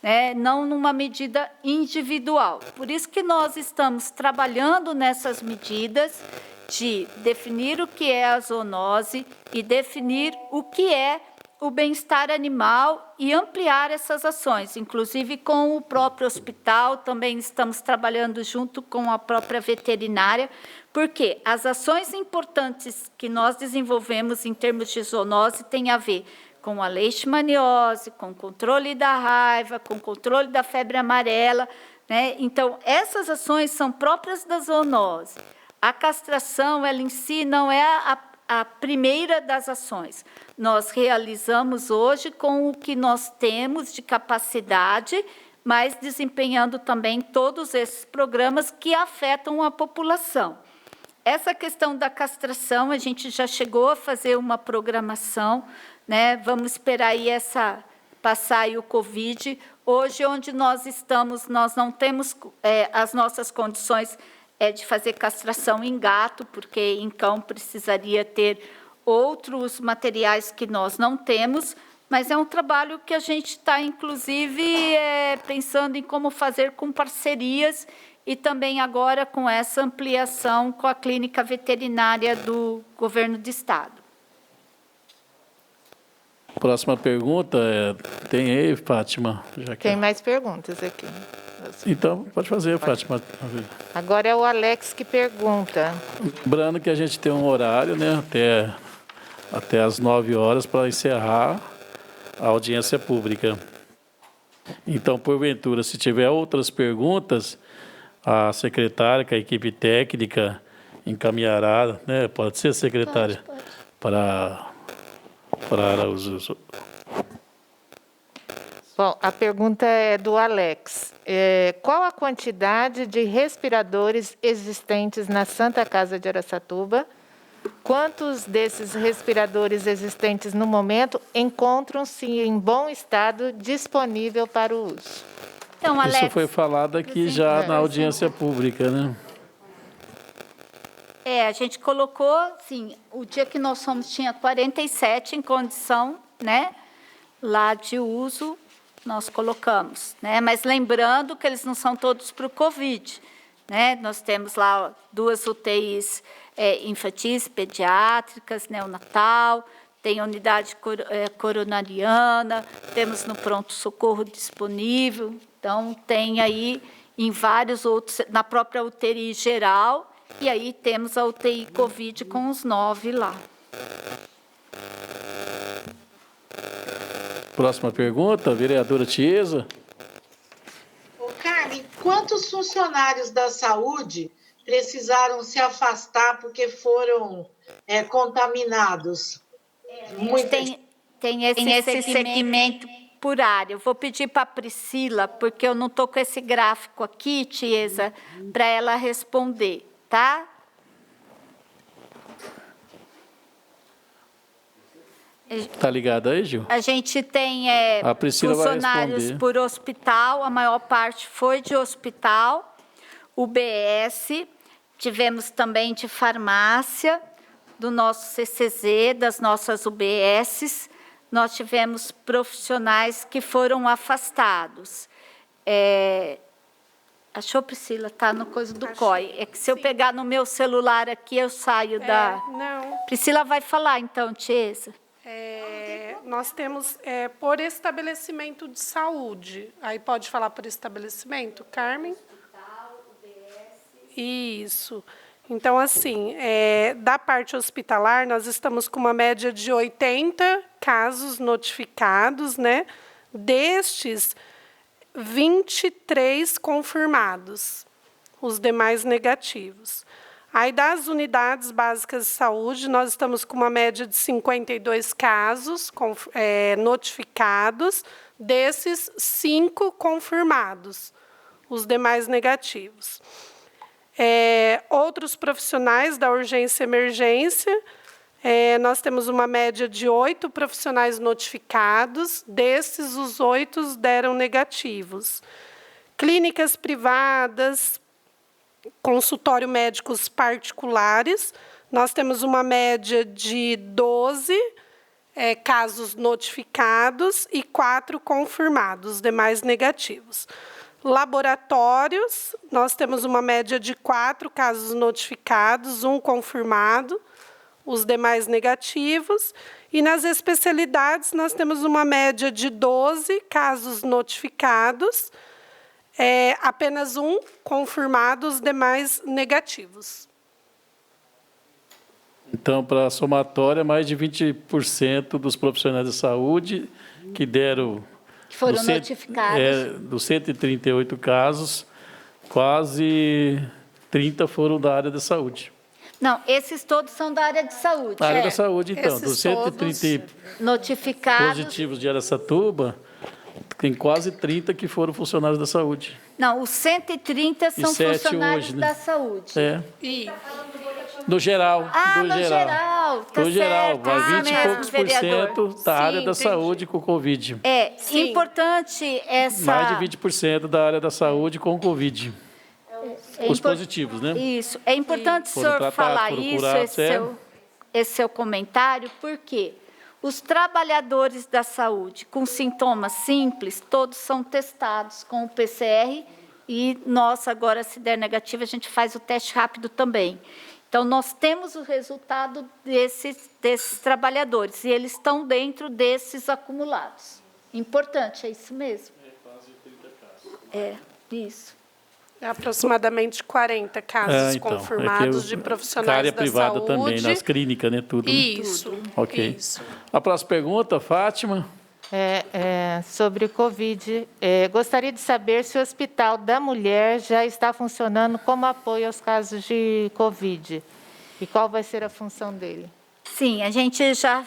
né, não numa medida individual. Por isso que nós estamos trabalhando nessas medidas de definir o que é a zoonose e definir o que é o bem-estar animal e ampliar essas ações, inclusive com o próprio hospital, também estamos trabalhando junto com a própria veterinária, porque as ações importantes que nós desenvolvemos em termos de zoonose têm a ver com a leishmaniose, com o controle da raiva, com o controle da febre amarela, né? Então, essas ações são próprias da zoonose. A castração, ela em si, não é a primeira das ações. Nós realizamos hoje com o que nós temos de capacidade, mas desempenhando também todos esses programas que afetam a população. Essa questão da castração, a gente já chegou a fazer uma programação, né? Vamos esperar aí passar aí o Covid. Hoje, onde nós estamos, nós não temos as nossas condições de fazer castração em gato, porque em cão precisaria ter outros materiais que nós não temos, mas é um trabalho que a gente está, inclusive, pensando em como fazer com parcerias e também agora com essa ampliação com a clínica veterinária do Governo do Estado. Próxima pergunta tem aí, Fátima? Tem mais perguntas aqui. Então, pode fazer, Fátima. Agora é o Alex que pergunta. Lembrando que a gente tem um horário, né, até às 9 horas para encerrar a audiência pública. Então, porventura, se tiver outras perguntas, a secretária, a equipe técnica encaminhará, né, pode ser, secretária, pode. para os... Bom, a pergunta é do Alex. Qual a quantidade de respiradores existentes na Santa Casa de Araçatuba? Quantos desses respiradores existentes no momento encontram-se em bom estado disponível para o uso? Então, Alex, isso foi falado aqui já na audiência pública, né? a gente colocou, assim, o dia que nós fomos tinha 47 em condição, né, lá de uso, nós colocamos, né? Mas lembrando que eles não são todos para o Covid, né? Nós temos lá 2 UTIs infantis, pediátricas, neonatal, tem unidade coronariana, temos no pronto-socorro disponível, então tem aí em vários outros, na própria UTI geral, e aí temos a UTI Covid com os 9 lá. Próxima pergunta, vereadora Tiesa. Carmen, quantos funcionários da saúde precisaram se afastar porque foram contaminados? Tem esse segmento por área. Eu vou pedir para a Priscila, porque eu não estou com esse gráfico aqui, Tiesa, para ela responder, tá? Está ligado aí, Gil? A gente tem funcionários por hospital, a maior parte foi de hospital, UBS, tivemos também de farmácia, do nosso CCZ, das nossas UBSs, nós tivemos profissionais que foram afastados. Achou, Priscila? Está no coisa do COI. É que se eu pegar no meu celular aqui, eu saio da... Não. Priscila vai falar, então, Tiesa. Nós temos por estabelecimento de saúde. Aí pode falar por estabelecimento, Carmen? Hospital, UBS. Isso. Então, assim, da parte hospitalar, nós estamos com uma média de 80 casos notificados, né? Destes, 23 confirmados, os demais negativos. Aí, das unidades básicas de saúde, nós estamos com uma média de 52 casos notificados, desses 5 confirmados, os demais negativos. Outros profissionais da urgência e emergência, nós temos uma média de 8 profissionais notificados, desses os 8 deram negativos. Clínicas privadas, consultório médicos particulares, nós temos uma média de 12 casos notificados e 4 confirmados, os demais negativos. Laboratórios, nós temos uma média de 4 casos notificados, 1 confirmado, os demais negativos. E nas especialidades, nós temos uma média de 12 casos notificados, apenas 1 confirmado, os demais negativos. Então, para a somatória, mais de 20% dos profissionais de saúde que deram... Que foram notificados. Dos 138 casos, quase 30 foram da área da saúde. Não, esses todos são da área de saúde. Da área da saúde, então. Dos 130 notificados positivos de Araçatuba, tem quase 30 que foram funcionários da saúde. Não, os 130 são funcionários hoje, né? da saúde. No geral. No geral. Tá no geral, certo. vai 20 e poucos por cento da área da entendi. saúde com Covid. Sim. Importante essa... Mais de 20% da área da saúde com Covid. Os positivos, né? Isso. É importante o senhor falar isso, esse seu comentário, porque os trabalhadores da saúde com sintomas simples, todos são testados com o PCR e nós, agora, se der negativo, a gente faz o teste rápido também. Então, nós temos o resultado desses trabalhadores e eles estão dentro desses acumulados. Importante, é isso mesmo. Quase 30 casos. Isso. Aproximadamente 40 casos confirmados de profissionais da área privada saúde. também, nas clínicas, né? Tudo. Isso. Ok. Isso. A próxima pergunta, Fátima. Sobre o Covid. Gostaria de saber se o Hospital da Mulher já está funcionando como apoio aos casos de Covid. E qual vai ser a função dele? Sim, a gente já,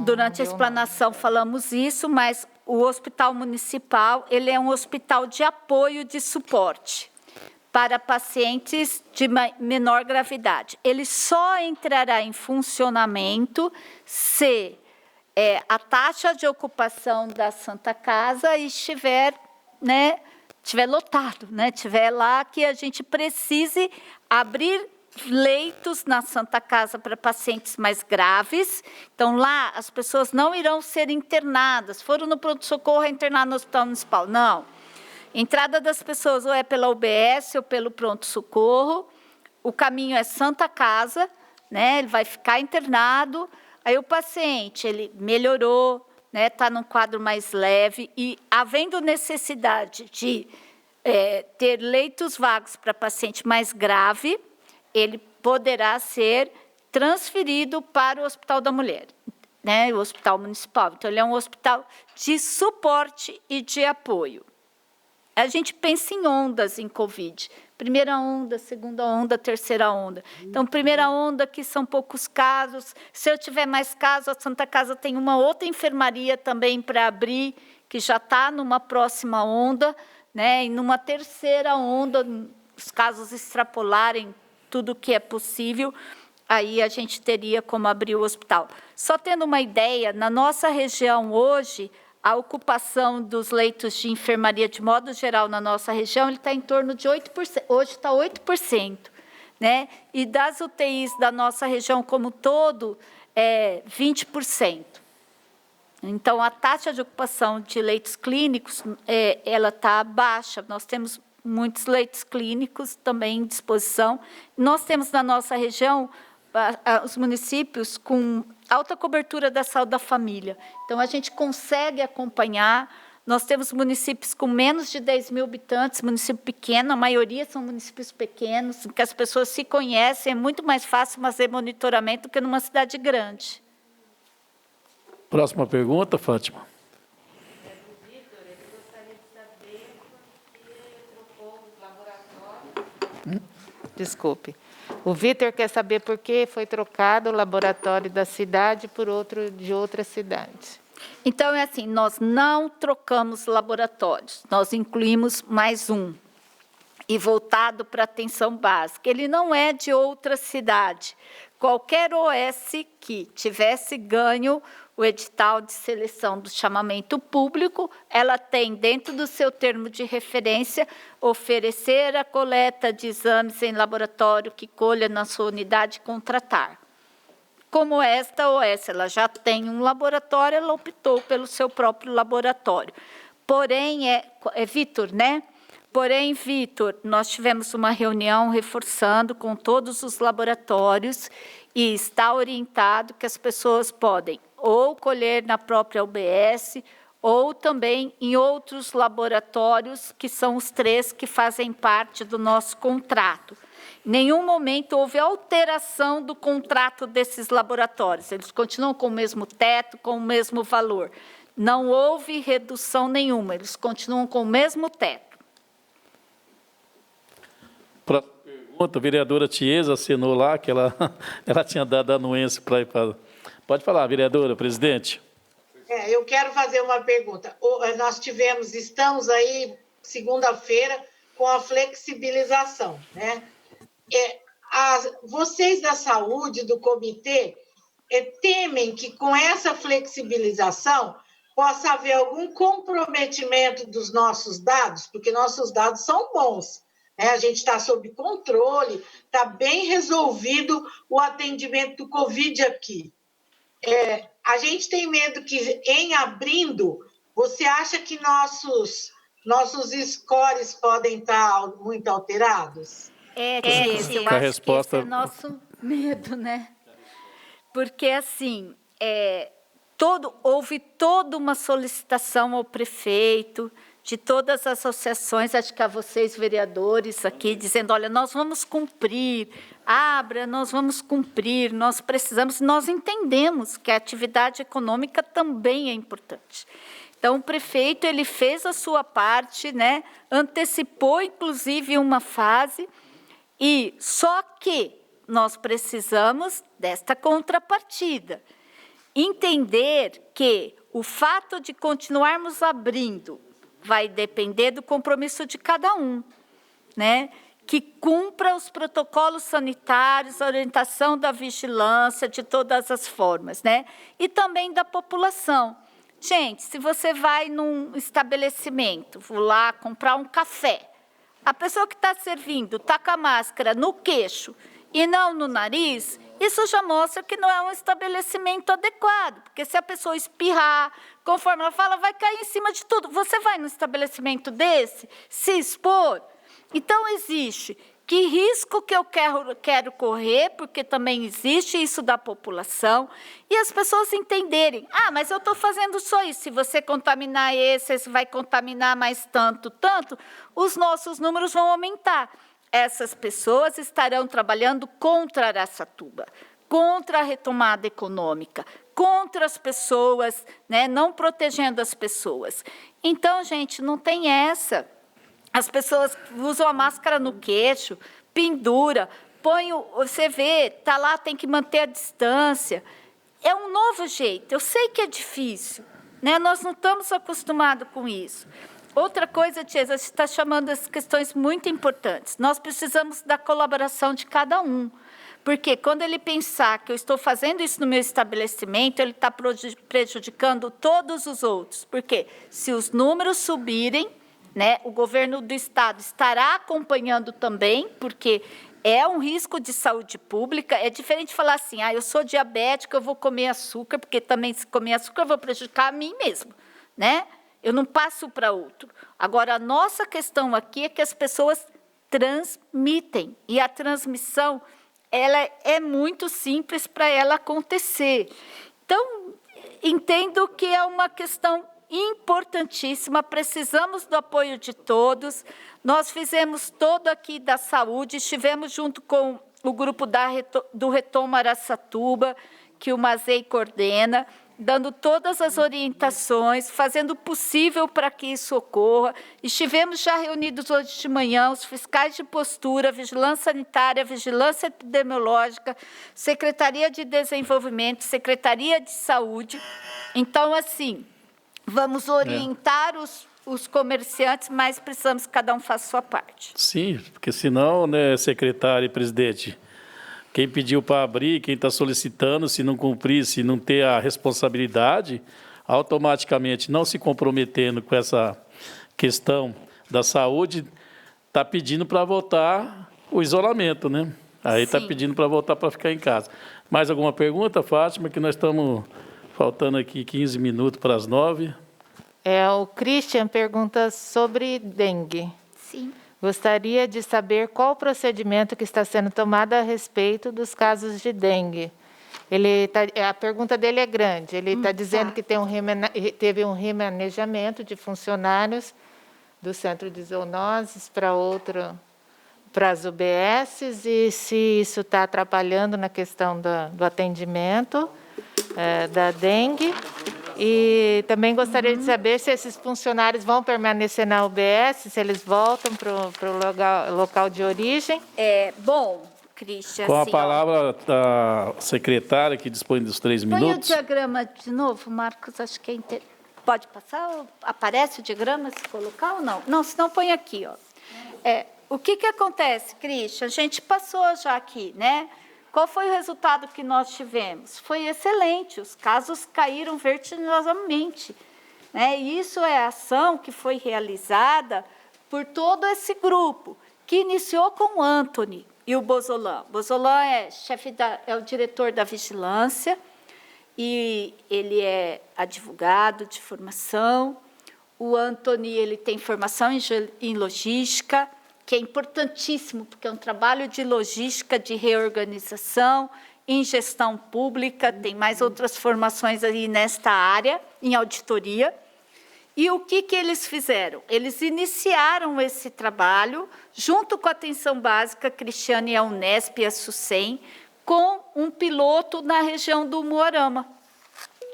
durante a explanação, falamos isso, mas o Hospital Municipal, ele é um hospital de apoio de suporte para pacientes de menor gravidade. Ele só entrará em funcionamento se a taxa de ocupação da Santa Casa estiver, tiver lotado, tiver lá que a gente precise abrir leitos na Santa Casa para pacientes mais graves. Então, lá, as pessoas não irão ser internadas. Foram no pronto-socorro, internar no Hospital Municipal. Não. Entrada das pessoas ou é pela UBS ou pelo pronto-socorro. O caminho é Santa Casa, ele vai ficar internado. Aí o paciente, ele melhorou, está num quadro mais leve e, havendo necessidade de ter leitos vagos para paciente mais grave, ele poderá ser transferido para o Hospital da Mulher, o Hospital Municipal. Então, ele é um hospital de suporte e de apoio. A gente pensa em ondas em Covid. Primeira onda, segunda onda, terceira onda. Então, primeira onda, que são poucos casos. Se eu tiver mais casos, a Santa Casa tem uma outra enfermaria também para abrir, que já está numa próxima onda, e numa terceira onda, os casos extrapolarem tudo o que é possível, aí a gente teria como abrir o hospital. Só tendo uma ideia, na nossa região hoje, a ocupação dos leitos de enfermaria, de modo geral, na nossa região, ele está em torno de 8%. Hoje está 8%. E das UTIs da nossa região como todo, 20%. Então, a taxa de ocupação de leitos clínicos, ela está baixa. Nós temos muitos leitos clínicos também em disposição. Nós temos na nossa região os municípios com alta cobertura da saúde da família. Então, a gente consegue acompanhar. Nós temos municípios com menos de 10 mil habitantes, município pequeno, a maioria são municípios pequenos, que as pessoas se conhecem, é muito mais fácil fazer monitoramento do que numa cidade grande. Próxima pergunta, Fátima. Desculpe. O Vitor quer saber por que foi trocado o laboratório da cidade por outro de outra cidade. Então, é assim, nós não trocamos laboratórios, nós incluímos mais um, e voltado para a atenção básica. Ele não é de outra cidade. Qualquer OS que tivesse ganho o edital de seleção do chamamento público, ela tem, dentro do seu termo de referência, oferecer a coleta de exames em laboratório que colha na sua unidade e contratar. Como esta OS, ela já tem um laboratório, ela optou pelo seu próprio laboratório. Porém, é Vitor, né? Porém, Vitor, nós tivemos uma reunião reforçando com todos os laboratórios e está orientado que as pessoas podem ou colher na própria UBS ou também em outros laboratórios, que são os 3 que fazem parte do nosso contrato. Em nenhum momento houve alteração do contrato desses laboratórios. Eles continuam com o mesmo teto, com o mesmo valor. Não houve redução nenhuma, eles continuam com o mesmo teto. Próxima pergunta, a vereadora Tiesa assinou lá que ela tinha dado anuência para ir para... Pode falar, vereadora, presidente. Eu quero fazer uma pergunta. Nós estamos aí, segunda-feira, com a flexibilização, né? Vocês da saúde, do comitê, temem que com essa flexibilização possa haver algum comprometimento dos nossos dados, porque nossos dados são bons, né? A gente está sob controle, está bem resolvido o atendimento do Covid aqui. A gente tem medo que, em abrindo, você acha que nossos scores podem estar muito alterados? Esse, eu acho que esse é nosso medo, né? Porque, assim, houve toda uma solicitação ao prefeito, de todas as associações, acho que a vocês, vereadores, aqui, dizendo, olha, nós vamos cumprir, nós vamos cumprir, nós precisamos, nós entendemos que a atividade econômica também é importante. Então, o prefeito, ele fez a sua parte, né, antecipou, inclusive, uma fase, e só que nós precisamos desta contrapartida. Entender que o fato de continuarmos abrindo vai depender do compromisso de cada um, né? Que cumpra os protocolos sanitários, a orientação da vigilância, de todas as formas, né? E também da população. Gente, se você vai num estabelecimento, vou lá comprar um café, a pessoa que está servindo está com a máscara no queixo e não no nariz, isso já mostra que não é um estabelecimento adequado, porque se a pessoa espirrar, conforme ela fala, vai cair em cima de tudo. Você vai num estabelecimento desse, se expor? Então, existe que risco que eu quero correr, porque também existe isso da população, e as pessoas entenderem, mas eu estou fazendo só isso, se você contaminar esse vai contaminar mais tanto, os nossos números vão aumentar. Essas pessoas estarão trabalhando contra Araçatuba, contra a retomada econômica, contra as pessoas, né, não protegendo as pessoas. Então, gente, não tem essa. As pessoas usam a máscara no queixo, pendura, você vê, está lá, tem que manter a distância. É um novo jeito, eu sei que é difícil, né? Nós não estamos acostumados com isso. Outra coisa, Tiesa, você está chamando as questões muito importantes. Nós precisamos da colaboração de cada um. Porque quando ele pensar que eu estou fazendo isso no meu estabelecimento, ele está prejudicando todos os outros. Porque se os números subirem, né, o governo do estado estará acompanhando também, porque é um risco de saúde pública. É diferente falar assim, eu sou diabética, eu vou comer açúcar, porque também se comer açúcar eu vou prejudicar a mim mesmo, né? Eu não passo para outro. Agora, a nossa questão aqui é que as pessoas transmitem, e a transmissão ela é muito simples para ela acontecer. Então, entendo que é uma questão importantíssima, precisamos do apoio de todos. Nós fizemos todo aqui da saúde, estivemos junto com o grupo do Retoma Araçatuba, que o Mazei coordena, dando todas as orientações, fazendo o possível para que isso ocorra. Estivemos já reunidos hoje de manhã, os fiscais de postura, vigilância sanitária, vigilância epidemiológica, Secretaria de Desenvolvimento, Secretaria de Saúde. Então, assim, vamos orientar os comerciantes, mas precisamos que cada um faça a sua parte. Sim, porque senão, né, secretário e presidente, quem pediu para abrir, quem está solicitando, se não cumprir, se não ter a responsabilidade, automaticamente, não se comprometendo com essa questão da saúde, está pedindo para voltar o isolamento, né? Aí está pedindo para voltar para ficar em casa. Mais alguma pergunta, Fátima? Que nós estamos faltando aqui 15 minutos para as 9h. O Christian pergunta sobre dengue. Sim. Gostaria de saber qual o procedimento que está sendo tomado a respeito dos casos de dengue. A pergunta dele é grande. Ele está dizendo que teve um remanejamento de funcionários do Centro de Zoonoses para as UBSs e se isso está atrapalhando na questão do atendimento da dengue. E também gostaria de saber se esses funcionários vão permanecer na UBS, se eles voltam para o local de origem. Bom, Cristian... Com a palavra da secretária, que dispõe dos 3 minutos. Põe o diagrama de novo, Marcos, acho que é Pode passar? Aparece o diagrama, se colocar ou não? Não, senão põe aqui. Ó. O que acontece, Cristian? A gente passou já aqui, né? Qual foi o resultado que nós tivemos? Foi excelente, os casos caíram vertiginosamente. Né? E isso é a ação que foi realizada por todo esse grupo, que iniciou com o Antony e o Bozolan. Bozolan é o diretor da vigilância, e ele é advogado de formação. O Antony, ele tem formação em logística, que é importantíssimo, porque é um trabalho de logística, de reorganização, em gestão pública, tem mais outras formações aí nesta área, em auditoria. E o que eles fizeram? Eles iniciaram esse trabalho, junto com a Atenção Básica, Cristiane e a Unesp e a SUSEM, com um piloto na região do Umuarama.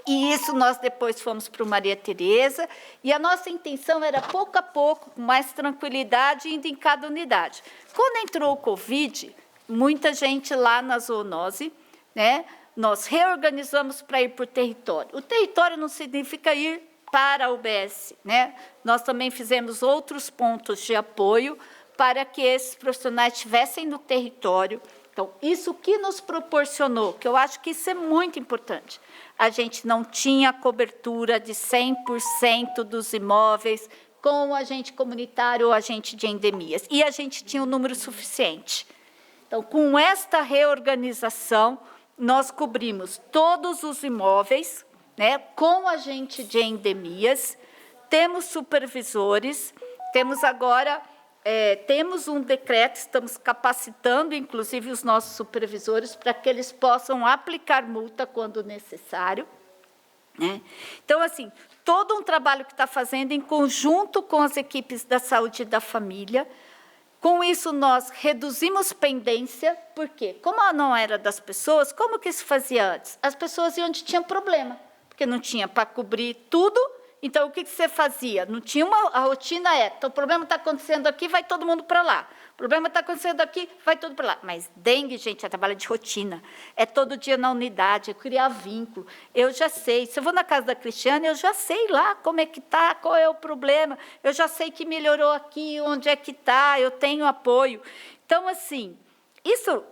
E isso nós depois fomos para o Maria Tereza, e a nossa intenção era, pouco a pouco, com mais tranquilidade, indo em cada unidade. Quando entrou o Covid, muita gente lá na zoonose, né, nós reorganizamos para ir por território. O território não significa ir para a UBS, né? Nós também fizemos outros pontos de apoio para que esses profissionais estivessem no território. Então, isso que nos proporcionou, que eu acho que isso é muito importante, a gente não tinha cobertura de 100% dos imóveis com o agente comunitário ou agente de endemias, e a gente tinha um número suficiente. Então, com esta reorganização, nós cobrimos todos os imóveis, né, com agente de endemias, temos supervisores, temos agora... temos um decreto, estamos capacitando, inclusive, os nossos supervisores para que eles possam aplicar multa quando necessário. Né? Então, assim, todo um trabalho que está fazendo em conjunto com as equipes da saúde e da família. Com isso, nós reduzimos pendência, porque, como não era das pessoas, como que se fazia antes? As pessoas iam onde tinha problema, porque não tinha para cobrir tudo. Então, o que você fazia? Não tinha a rotina então, o problema está acontecendo aqui, vai todo mundo para lá. O problema está acontecendo aqui, vai todo para lá. Mas dengue, gente, é trabalho de rotina. É todo dia na unidade, é criar vínculo. Eu já sei. Se eu vou na casa da Cristiane, eu já sei lá como é que está, qual é o problema. Eu já sei que melhorou aqui, onde é que está, eu tenho apoio. Então, assim, isso,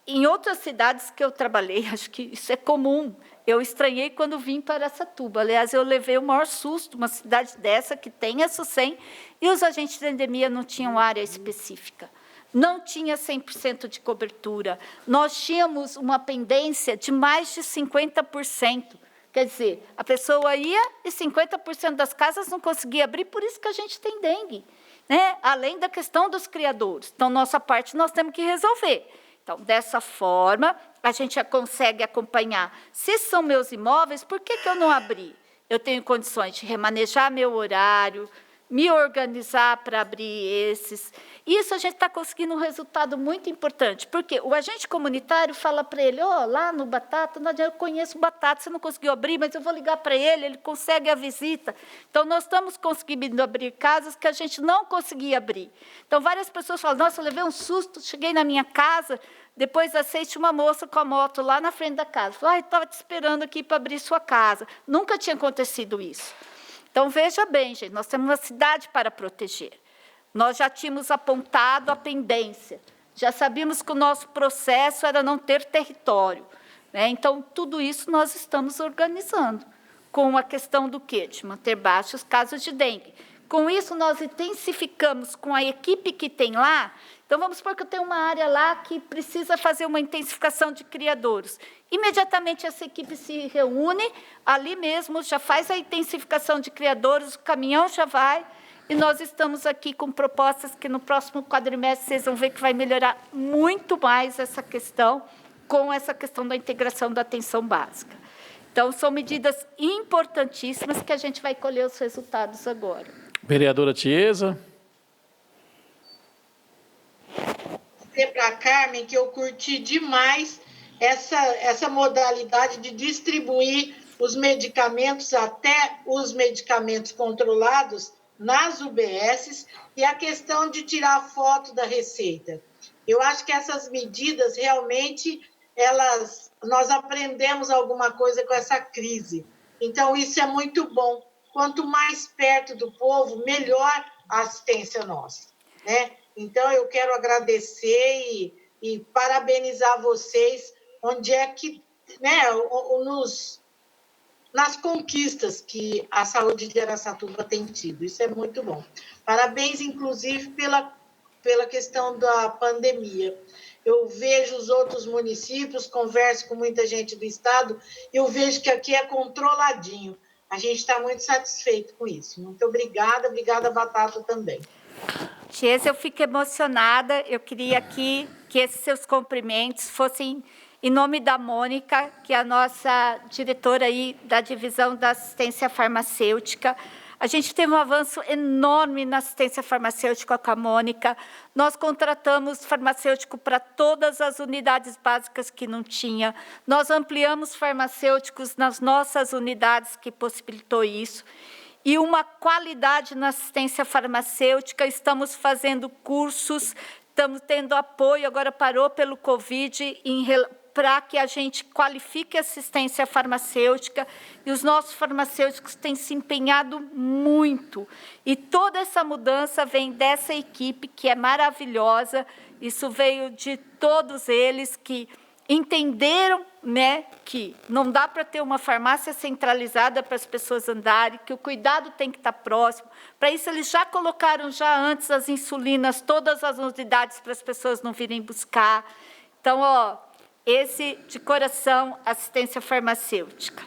em outras cidades que eu trabalhei, acho que isso é comum. Eu estranhei quando vim para Araçatuba. Aliás, eu levei o maior susto, uma cidade dessa que tem a SUSEM, e os agentes de endemia não tinham área específica. Não tinha 100% de cobertura. Nós tínhamos uma pendência de mais de 50%. Quer dizer, a pessoa ia e 50% das casas não conseguia abrir, por isso que a gente tem dengue. Né? Além da questão dos criadouros. Então, nossa parte nós temos que resolver. Então, dessa forma, a gente já consegue acompanhar. Se são meus imóveis, por que eu não abri? Eu tenho condições de remanejar meu horário, me organizar para abrir esses. Isso a gente está conseguindo um resultado muito importante, porque o agente comunitário fala para ele, lá no Batata, eu conheço o Batata, você não conseguiu abrir, mas eu vou ligar para ele consegue a visita. Então, nós estamos conseguindo abrir casas que a gente não conseguia abrir. Então, várias pessoas falam, nossa, eu levei um susto, cheguei na minha casa, depois das 6 tinha uma moça com a moto lá na frente da casa. Falou, estava te esperando aqui para abrir sua casa. Nunca tinha acontecido isso. Então, veja bem, gente, nós temos uma cidade para proteger. Nós já tínhamos apontado a pendência, já sabíamos que o nosso processo era não ter território, né? Então, tudo isso nós estamos organizando, com a questão do quê? De manter baixos casos de dengue. Com isso, nós intensificamos com a equipe que tem lá. Então, vamos supor que eu tenho uma área lá que precisa fazer uma intensificação de criadouros. Imediatamente, essa equipe se reúne, ali mesmo já faz a intensificação de criadouros, o caminhão já vai, e nós estamos aqui com propostas que no próximo quadrimestre vocês vão ver que vai melhorar muito mais essa questão, com essa questão da integração da atenção básica. Então, são medidas importantíssimas que a gente vai colher os resultados agora. Vereadora Tiesa. Dizer para a Carmen que eu curti demais essa modalidade de distribuir os medicamentos, até os medicamentos controlados, nas UBSs, e a questão de tirar foto da receita. Eu acho que essas medidas, realmente, nós aprendemos alguma coisa com essa crise. Então, isso é muito bom. Quanto mais perto do povo, melhor a assistência nossa, né? Então, eu quero agradecer e parabenizar vocês, onde é que, né, nas conquistas que a saúde de Araçatuba tem tido. Isso é muito bom. Parabéns, inclusive, pela questão da pandemia. Eu vejo os outros municípios, converso com muita gente do Estado, eu vejo que aqui é controladinho. A gente está muito satisfeito com isso. Muito obrigada, Batata, também. Tiesa, eu fico emocionada. Eu queria aqui que esses seus cumprimentos fossem em nome da Mônica, que é a nossa diretora aí da divisão da assistência farmacêutica. A gente teve um avanço enorme na assistência farmacêutica com a Mônica. Nós contratamos farmacêutico para todas as unidades básicas que não tinha. Nós ampliamos farmacêuticos nas nossas unidades, que possibilitou isso. E uma qualidade na assistência farmacêutica. Estamos fazendo cursos, estamos tendo apoio, agora parou pelo Covid, para que a gente qualifique a assistência farmacêutica, e os nossos farmacêuticos têm se empenhado muito. E toda essa mudança vem dessa equipe, que é maravilhosa. Isso veio de todos eles que entenderam, né, que não dá para ter uma farmácia centralizada para as pessoas andarem, que o cuidado tem que estar próximo. Para isso, eles já colocaram já antes as insulinas, todas as unidades, para as pessoas não virem buscar. Então, esse, de coração, assistência farmacêutica.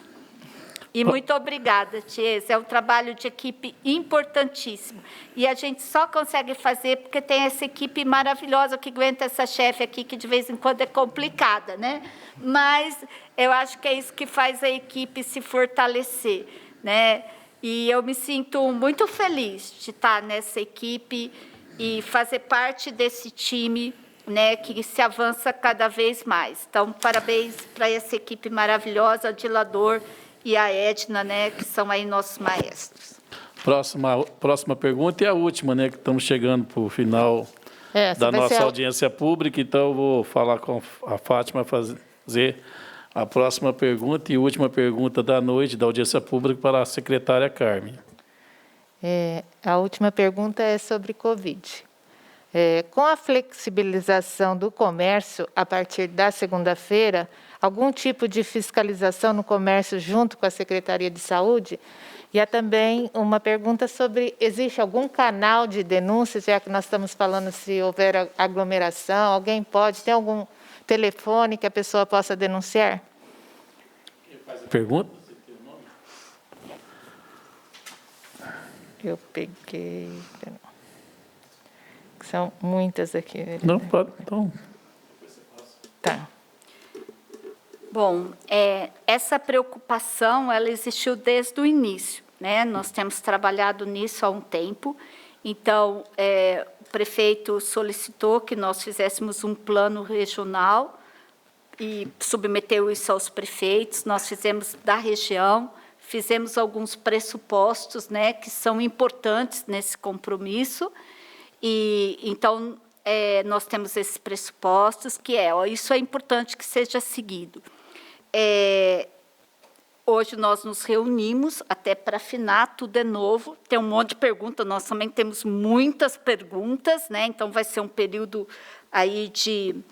E muito obrigada, Tiesa. É um trabalho de equipe importantíssimo. E a gente só consegue fazer porque tem essa equipe maravilhosa que aguenta essa chefe aqui, que de vez em quando é complicada, né? Mas eu acho que é isso que faz a equipe se fortalecer, né? E eu me sinto muito feliz de estar nessa equipe e fazer parte desse time, né, que se avança cada vez mais. Então, parabéns para essa equipe maravilhosa, a Dilador e a Edna, né, que são aí nossos maestros. Próxima pergunta e a última, né, que estamos chegando para o final da nossa audiência pública, então eu vou falar com a Fátima fazer a próxima pergunta e última pergunta da noite da audiência pública para a secretária Carmen. A última pergunta é sobre Covid. Com a flexibilização do comércio a partir da segunda-feira, algum tipo de fiscalização no comércio junto com a Secretaria de Saúde? E há também uma pergunta sobre, existe algum canal de denúncia, já que nós estamos falando se houver aglomeração, alguém tem algum telefone que a pessoa possa denunciar? Pergunta? Eu peguei... São muitas aqui. Não, pode, então. Tá. Bom, essa preocupação, ela existiu desde o início. né? Nós temos trabalhado nisso há um tempo. Então, o prefeito solicitou que nós fizéssemos um plano regional e submeteu isso aos prefeitos. Nós fizemos da região, fizemos alguns pressupostos, né, que são importantes nesse compromisso. E então nós temos esses pressupostos que isso é importante que seja seguido. Hoje nós nos reunimos até para afinar, tudo é novo, tem um monte de perguntas, nós também temos muitas perguntas, né? Então vai ser um período aí de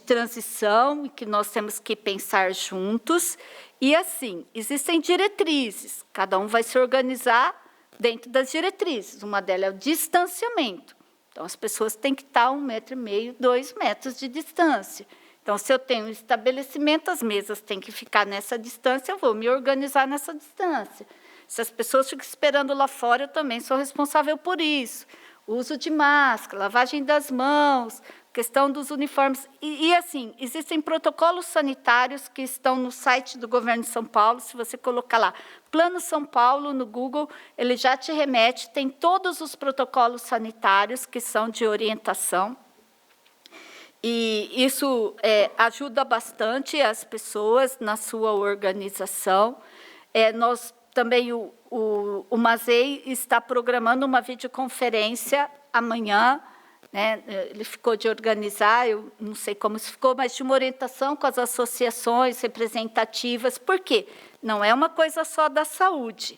transição, que nós temos que pensar juntos. E, assim, existem diretrizes, cada um vai se organizar dentro das diretrizes. Uma delas é o distanciamento. Então, as pessoas têm que estar 1,5 m, 2 metros de distância. Então, se eu tenho um estabelecimento, as mesas têm que ficar nessa distância, eu vou me organizar nessa distância. Se as pessoas ficam esperando lá fora, eu também sou responsável por isso. Uso de máscara, lavagem das mãos, questão dos uniformes. E assim, existem protocolos sanitários que estão no site do Governo de São Paulo. Se você colocar lá, Plano São Paulo, no Google, ele já te remete, tem todos os protocolos sanitários que são de orientação. E isso ajuda bastante as pessoas na sua organização. Nós também, o MASEI está programando uma videoconferência amanhã, né? Ele ficou de organizar, eu não sei como isso ficou, mas de uma orientação com as associações representativas. Por quê? Não é uma coisa só da saúde,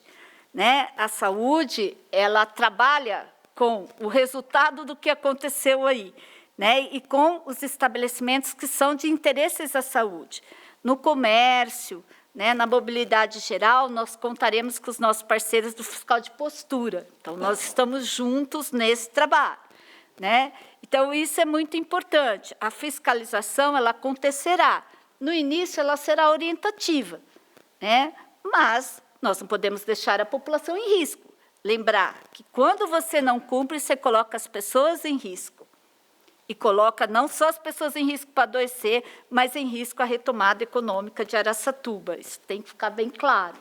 né? A saúde, ela trabalha com o resultado do que aconteceu aí, né? E com os estabelecimentos que são de interesses da saúde. No comércio, né, na mobilidade geral, nós contaremos com os nossos parceiros do Fiscal de Postura. Então, nós estamos juntos nesse trabalho, né? Então, isso é muito importante. A fiscalização, ela acontecerá. No início, ela será orientativa, né? Mas nós não podemos deixar a população em risco. Lembrar que, quando você não cumpre, você coloca as pessoas em risco. E coloca não só as pessoas em risco para adoecer, mas em risco a retomada econômica de Araçatuba. Isso tem que ficar bem claro.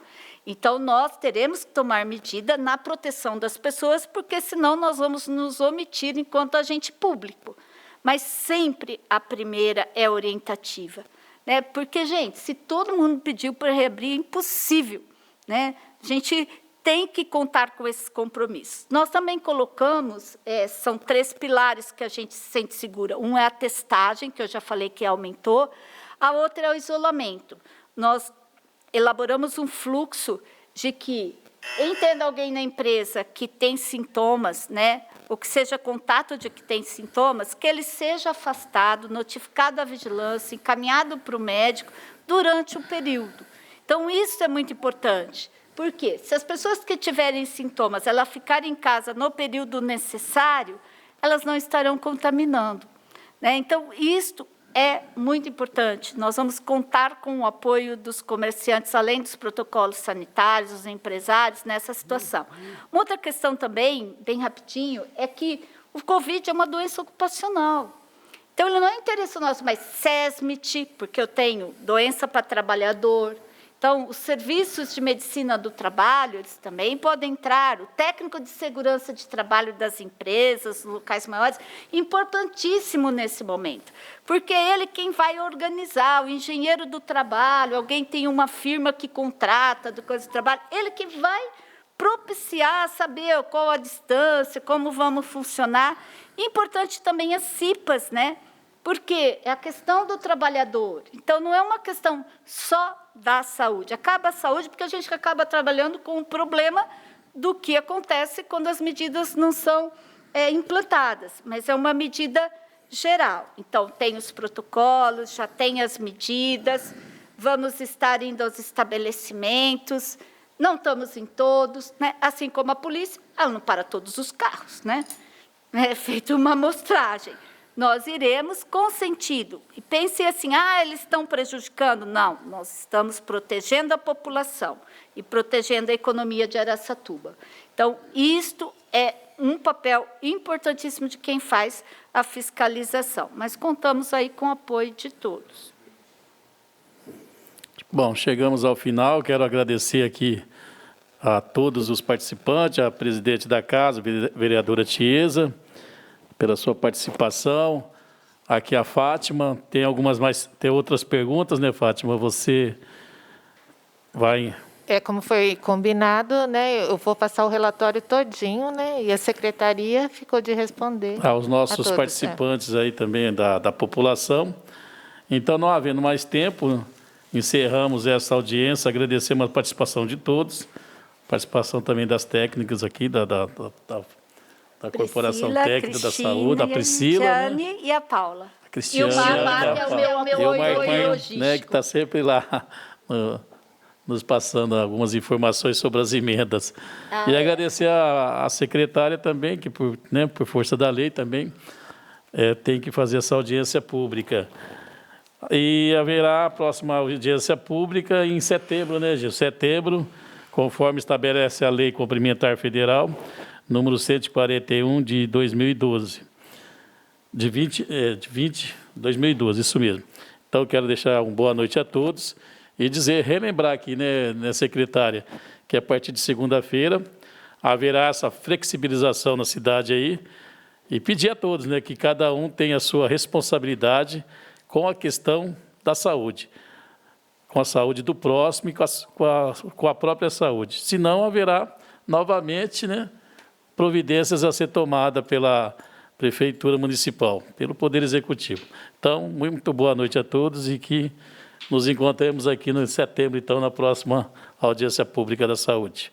Então, nós teremos que tomar medida na proteção das pessoas, porque senão nós vamos nos omitir enquanto agente público. Mas sempre a primeira é orientativa, né? Porque, gente, se todo mundo pediu para reabrir, é impossível, né? A gente tem que contar com esses compromissos. Nós também colocamos, são 3 pilares que a gente se sente segura. Um é a testagem, que eu já falei que aumentou. A outra é o isolamento. Nós elaboramos um fluxo de que, entenda alguém na empresa que tem sintomas, né, ou que seja contato de que tem sintomas, que ele seja afastado, notificado à vigilância, encaminhado para o médico durante o período. Então, isso é muito importante. Por quê? Se as pessoas que tiverem sintomas, elas ficarem em casa no período necessário, elas não estarão contaminando, né? Então, isto é muito importante. Nós vamos contar com o apoio dos comerciantes, além dos protocolos sanitários, dos empresários, nessa situação. Uma outra questão também, bem rapidinho, é que o Covid é uma doença ocupacional. Então, ele não é interesse nosso, mas SESMIT, porque eu tenho doença para trabalhador. Então, os serviços de medicina do trabalho, eles também podem entrar, o técnico de segurança de trabalho das empresas, locais maiores, importantíssimo nesse momento, porque é ele quem vai organizar, o engenheiro do trabalho, alguém tem uma firma que contrata do coisa do trabalho, ele que vai propiciar, saber qual a distância, como vamos funcionar. Importante também as CIPAs, né? Porque é a questão do trabalhador. Então, não é uma questão só da saúde. Acaba a saúde porque a gente acaba trabalhando com o problema do que acontece quando as medidas não são implantadas, mas é uma medida geral. Então, tem os protocolos, já tem as medidas, vamos estar indo aos estabelecimentos, não estamos em todos, né? Assim como a polícia, ela não para todos os carros, né? É feita uma amostragem. Nós iremos com sentido. E pense assim, eles estão prejudicando. Não, nós estamos protegendo a população e protegendo a economia de Araçatuba. Então, isto é um papel importantíssimo de quem faz a fiscalização. Mas contamos aí com o apoio de todos. Bom, chegamos ao final. Quero agradecer aqui a todos os participantes, a presidente da casa, vereadora Tiesa, pela sua participação. Aqui a Fátima, tem outras perguntas, né, Fátima? Você vai... Como foi combinado, né, eu vou passar o relatório todinho, né, e a secretaria ficou de responder. Aos nossos participantes aí também da população. Então, não havendo mais tempo, encerramos essa audiência, agradecemos a participação de todos, participação também das técnicas aqui, da Corporação Técnica da Saúde, a Priscila, a Cristiane, né? E a Paula. A Cristiane, e o Marco, é o meu né, que está sempre lá nos passando algumas informações sobre as emendas. E agradecer à secretária também, que por força da lei também tem que fazer essa audiência pública. E haverá a próxima audiência pública em setembro, né, Gil? Setembro, conforme estabelece a Lei Complementar Federal, número 141 de 2012. De 2012, isso mesmo. Então, quero deixar uma boa noite a todos e relembrar aqui, né, secretária, que a partir de segunda-feira haverá essa flexibilização na cidade aí e pedir a todos, né, que cada um tenha a sua responsabilidade com a questão da saúde, com a saúde do próximo e com a própria saúde. Senão haverá novamente, né, providências a ser tomadas pela Prefeitura Municipal, pelo Poder Executivo. Então, muito boa noite a todos e que nos encontremos aqui em setembro, então, na próxima audiência pública da saúde.